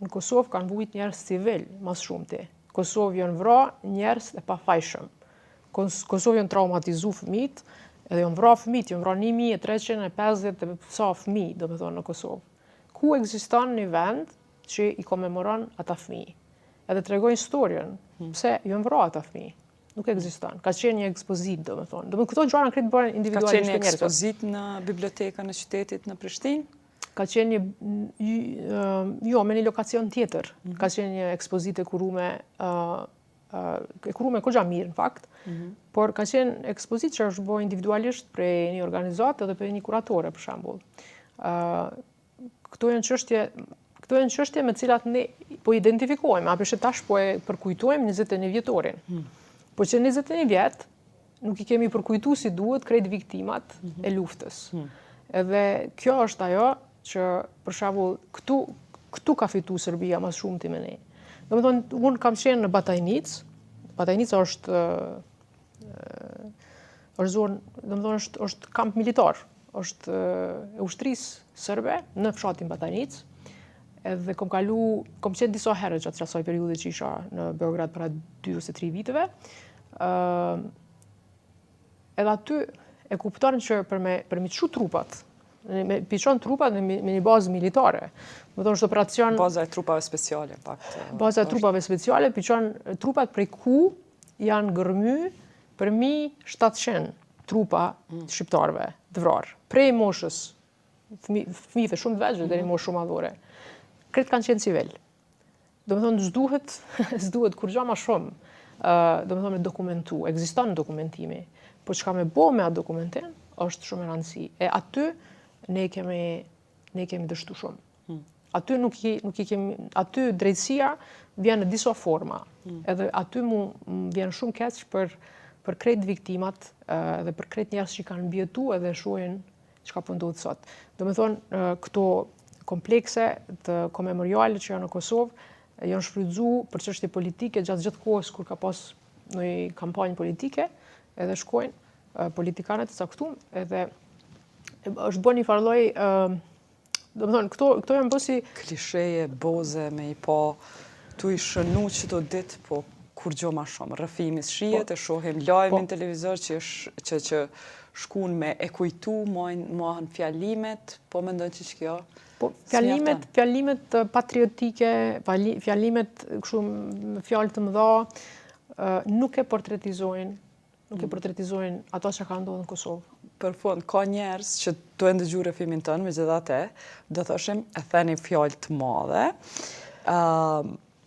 në Kosovë kanë vujt njerëz civil, mas shumti. Kosovë janë vra njerëz e pafajshëm. Kosovë janë traumatizu fëmijët, edhe janë vra fëmijët, janë vra 1350 sa fëmijë, do me thonë, në Kosovë. Ku ekziston një vend që i komemoron ata fëmijë? Edhe të regojnë historien, pse janë vra ata fëmijë. Nuk ekziston. Ka qenë një ekspozitë, do me thonë. Do me këto gjëra në kretë bërën individualisht Ka qenë një njerëzve. ekspozitë në bibliotekën e qytetit në Prishtinë? Ka qenë jo, me një lokacion tjetër. Ka qenë një ekspozitë e kurume kogja mirë, në fakt, por ka qenë ekspozitë që është bërë individualisht prej një organizatë edhe prej një kuratore, për shembull. Këto janë çështje me cilat ne po identifikojmë, apo tash po e përkujtojmë 21 vjetorin. Po që 21 vjet nuk i kemi përkujtuar si duhet krejt viktimat e luftës. Edhe kjo është ajo që për shembull këtu ka fitu Serbia mas shumti me ne. Domethënë, unë kam qenë në Batajnic. Batajnica është zonë, domethënë është kamp militar, është e ushtrisë serbe në fshatin Batajnic. Edhe kom qenë disa herë gjatë asaj periudhe që isha në Beograd para 2 ose 3 viteve. Edhe aty e kupton që për me çu trupat, me piçon trupat me një bazë militare. Do të thonë është operacion Baza e trupave speciale, pak. Baza e trupave speciale piçon trupat prej ku janë gërmy për 1700 trupa shqiptarëve të vrarë. Prej moshës fëmijëve shumë të vegjël deri në moshë shumë madhore. Kretë kanë qenë civil. Do me thonë, s'duhet kur gja ma shumë, do me thonë me dokumentu, ekziston dokumentimi, po që ka me bo me atë dokumentin, është shumë e rëndësi. E aty, ne kemi dështu shumë. Aty aty drejtësia vjen në disa forma, edhe aty mu vjen shumë keq për krejt viktimat, dhe për krejt njerëz që kanë mbjetu edhe shohin çka po ndodh sot. Do me thonë, këto komplekse të komemoriale që janë në Kosovë janë shfrytzuar për çështje politike gjatë gjithë kohës kur ka pas një kampanjë politike, edhe shkojnë politikanët të caktuar, edhe është bërë një farloj Do të thonë, këto janë bësi Klisheje, boze, me i pa, tu i shënu qëto ditë, po kur gjo ma shumë. Rrëfimis shihet, e shohim lajmin televizor që shkun me e kujtu, mohën fjalimet, po mendon që kjo? po, fjalimet patriotike, fjalimet kështu me fjalë të mëdha, nuk e portretizojnë ato që ka ndodhur në Kosovë. Për fund, ka njerëz që do e ndëgju rrëfimin tënë, megjithatë, do thoshim e theni fjalë të madhe.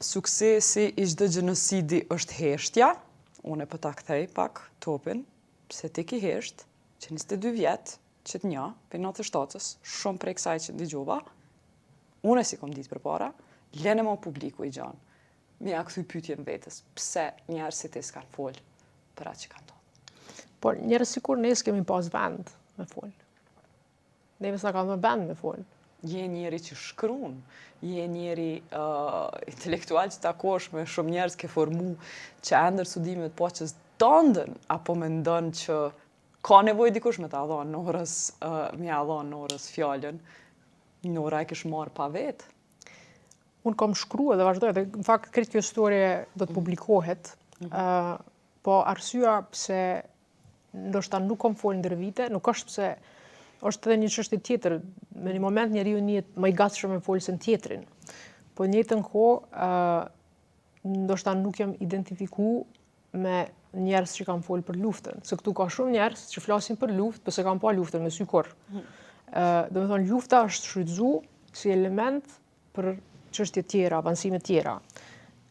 Suksesi i çdo gjenocidi është heshtja. Unë po ta kthej pak topin, pse ti ki hesht, që 22 vjet, që të një, për 97-ës, shumë prej kësaj që ndigjova, unë si kom ditë përpara, lene më publiku i gjanë. Mi ja kthy pyetjen vetes, pse njerëzit e s'kan fol për atë që kanë ndodhur. Por njerëz sikur ne s'kemi pas vend me fol. Neve s'na ka dhënë vend me fol. Je njeri që shkruan, je njeri intelektual që takosh me shumë njerëz ke formu që ëndër studimet po që s'dandën, apo mendon që ka nevojë dikush me ta dhënë Norës, me ja dhënë Norës fjalën, Nora e kish marrë pa vetë. Unë kam shkruar dhe vazhdoj, dhe në fakt këtë kjo historie do të publikohet, po arsyeja pse ndoshta nuk kam folë ndër vite, nuk është pse është edhe një çështje tjetër, në një moment njeriu njihet më i gatshëm me folë se në tjetrin. Po në njëjtën kohë, ndoshta nuk jam identifiku me njerëz që kanë folë për luftën, se këtu ka shumë njerëz që flasin për luftë, po se kanë pa luftën me sy kurr. Domethënë lufta është shfrytzuar si element për çështje tjera, avancime tjera.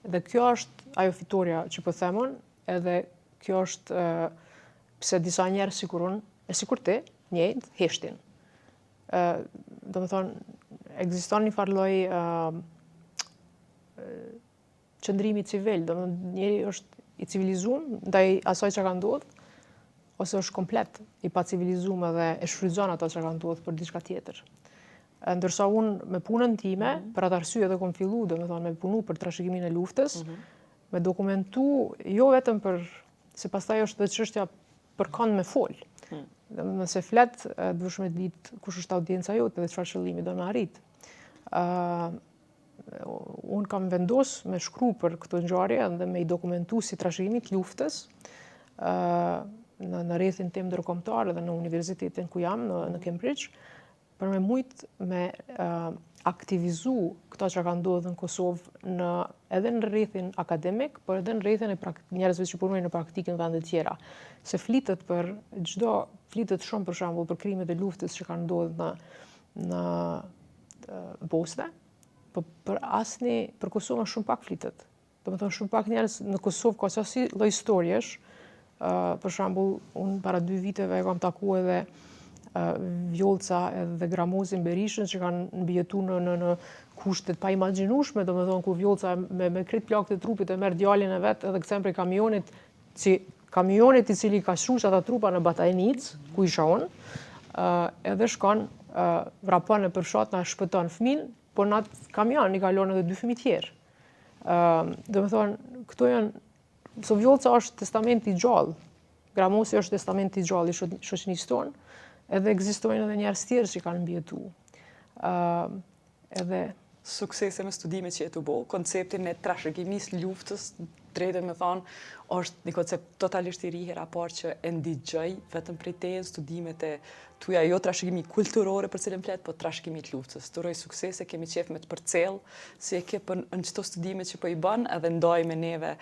Dhe kjo është ajo fitoria që po themon, edhe kjo është pse disa njerëz sikur ti, njëjtë, heshtin. Domethënë, ekziston një farë lloj qëndrimi civil, domethënë njeri është i civilizuar ndaj asaj që ka ndodhur, ose është komplet i pacivilizuar dhe e shfrytëzon ato që ka ndodhur për diçka tjetër. Ndërsa unë me punën time, për atë arsye edhe kam filluar, domethënë me punu për trashëgimin e luftës, me dokumentu, jo vetëm se pastaj është dhe çështja për kënd me fol. Nëse flet, duhesh me ditë kush është audienca jote dhe çfarë qëllimi do me arrit. Unë kam vendos me shkru për këtë ngjarje dhe me i dokumentu si trashëgimi të luftës në rrethin tim ndërkombëtar dhe në universitetin ku jam, në Cambridge, për me mujt me aktivizu këto që ka ndodhur në Kosovë edhe në rrethin akademik, por edhe në rrethin e njerëzve që punojnë në praktikën në vende tjera. Se flitet shumë për shembull për krimet e luftës që kanë ndodhur në Bosnë, por për Kosovën shumë pak flitet. Domethënë shumë pak njerëz në Kosovë ka sasi lloj historiesh. Për shembull, unë para 2 viteve kam takuar edhe Vjollca dhe Gramozin Berishën që kanë mbijetuar në kushte të paimagjinueshme, domethënë ku Vjollca me krejt plagët e trupit e merr djalin e vet edhe kthen prej kamionit i cili ka shush ata trupa në Batajnic, ku isha unë, edhe shkon vrapon në përshat na shpëton fëmin, por në atë kamion i kalon edhe 2 fëmijë tjerë. Domethënë këto janë so Vjollca është testamenti i gjallë. Gramosi është testamenti i gjallë i shoqënisë tonë. Edhe ekzistojnë edhe njerëz tjerë që kanë mbijetuar. Edhe suksese me studimet që e të bo, konceptin e trashëgimisë luftës, drejtën me thonë, është një koncept totalisht i ri hera parë që e ndigjoj vetëm prej teje në studimet e tuja jo trashëgimi kulturore për cilën flet, po trashëgimi të luftës. Të uroj suksese, kemi qef me të përcjell, si e ke në çdo studimet që po i bën, edhe ndoj me neve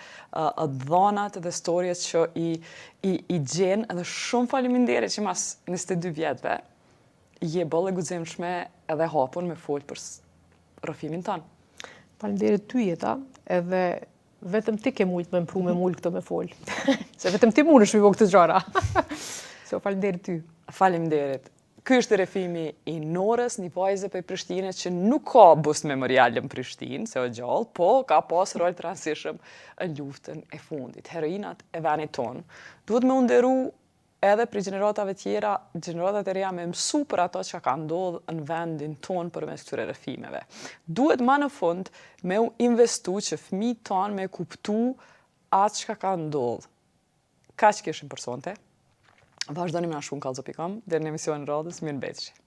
dhonat dhe storjet që i gjen, edhe shumë faleminderit që mas 22 vjetëve je bolle guximshme edhe hapun me fol për rrëfimin tanë. Faleminderit ty Jeta, edhe vetëm ti ke mujt me mpru me mul këtë me fol. Se vetëm ti mundesh me bëu këtë gjëra. So faleminderit ty. Faleminderit. Ky është rrëfimi i Norës, një vajze për Prishtinës që nuk ka bust memorial në Prishtinë, se o gjallë, po ka pas rol të rëndësishëm në luftën e fundit. Heroinat e venit tonë duhet me nderu edhe për gjeneratave tjera, gjeneratat e reja me mësu për ato që ka ndodhë në vendin tonë përmes këtyre rrëfimeve. Duhet ma në fund me u investu që fëmijët tonë me kuptu atë që ka ndodhë. Ka që kishim për sonte. Vazhdoni me na shkruan kallxo.com deri në emisionin radhës, mirë mbetëshi.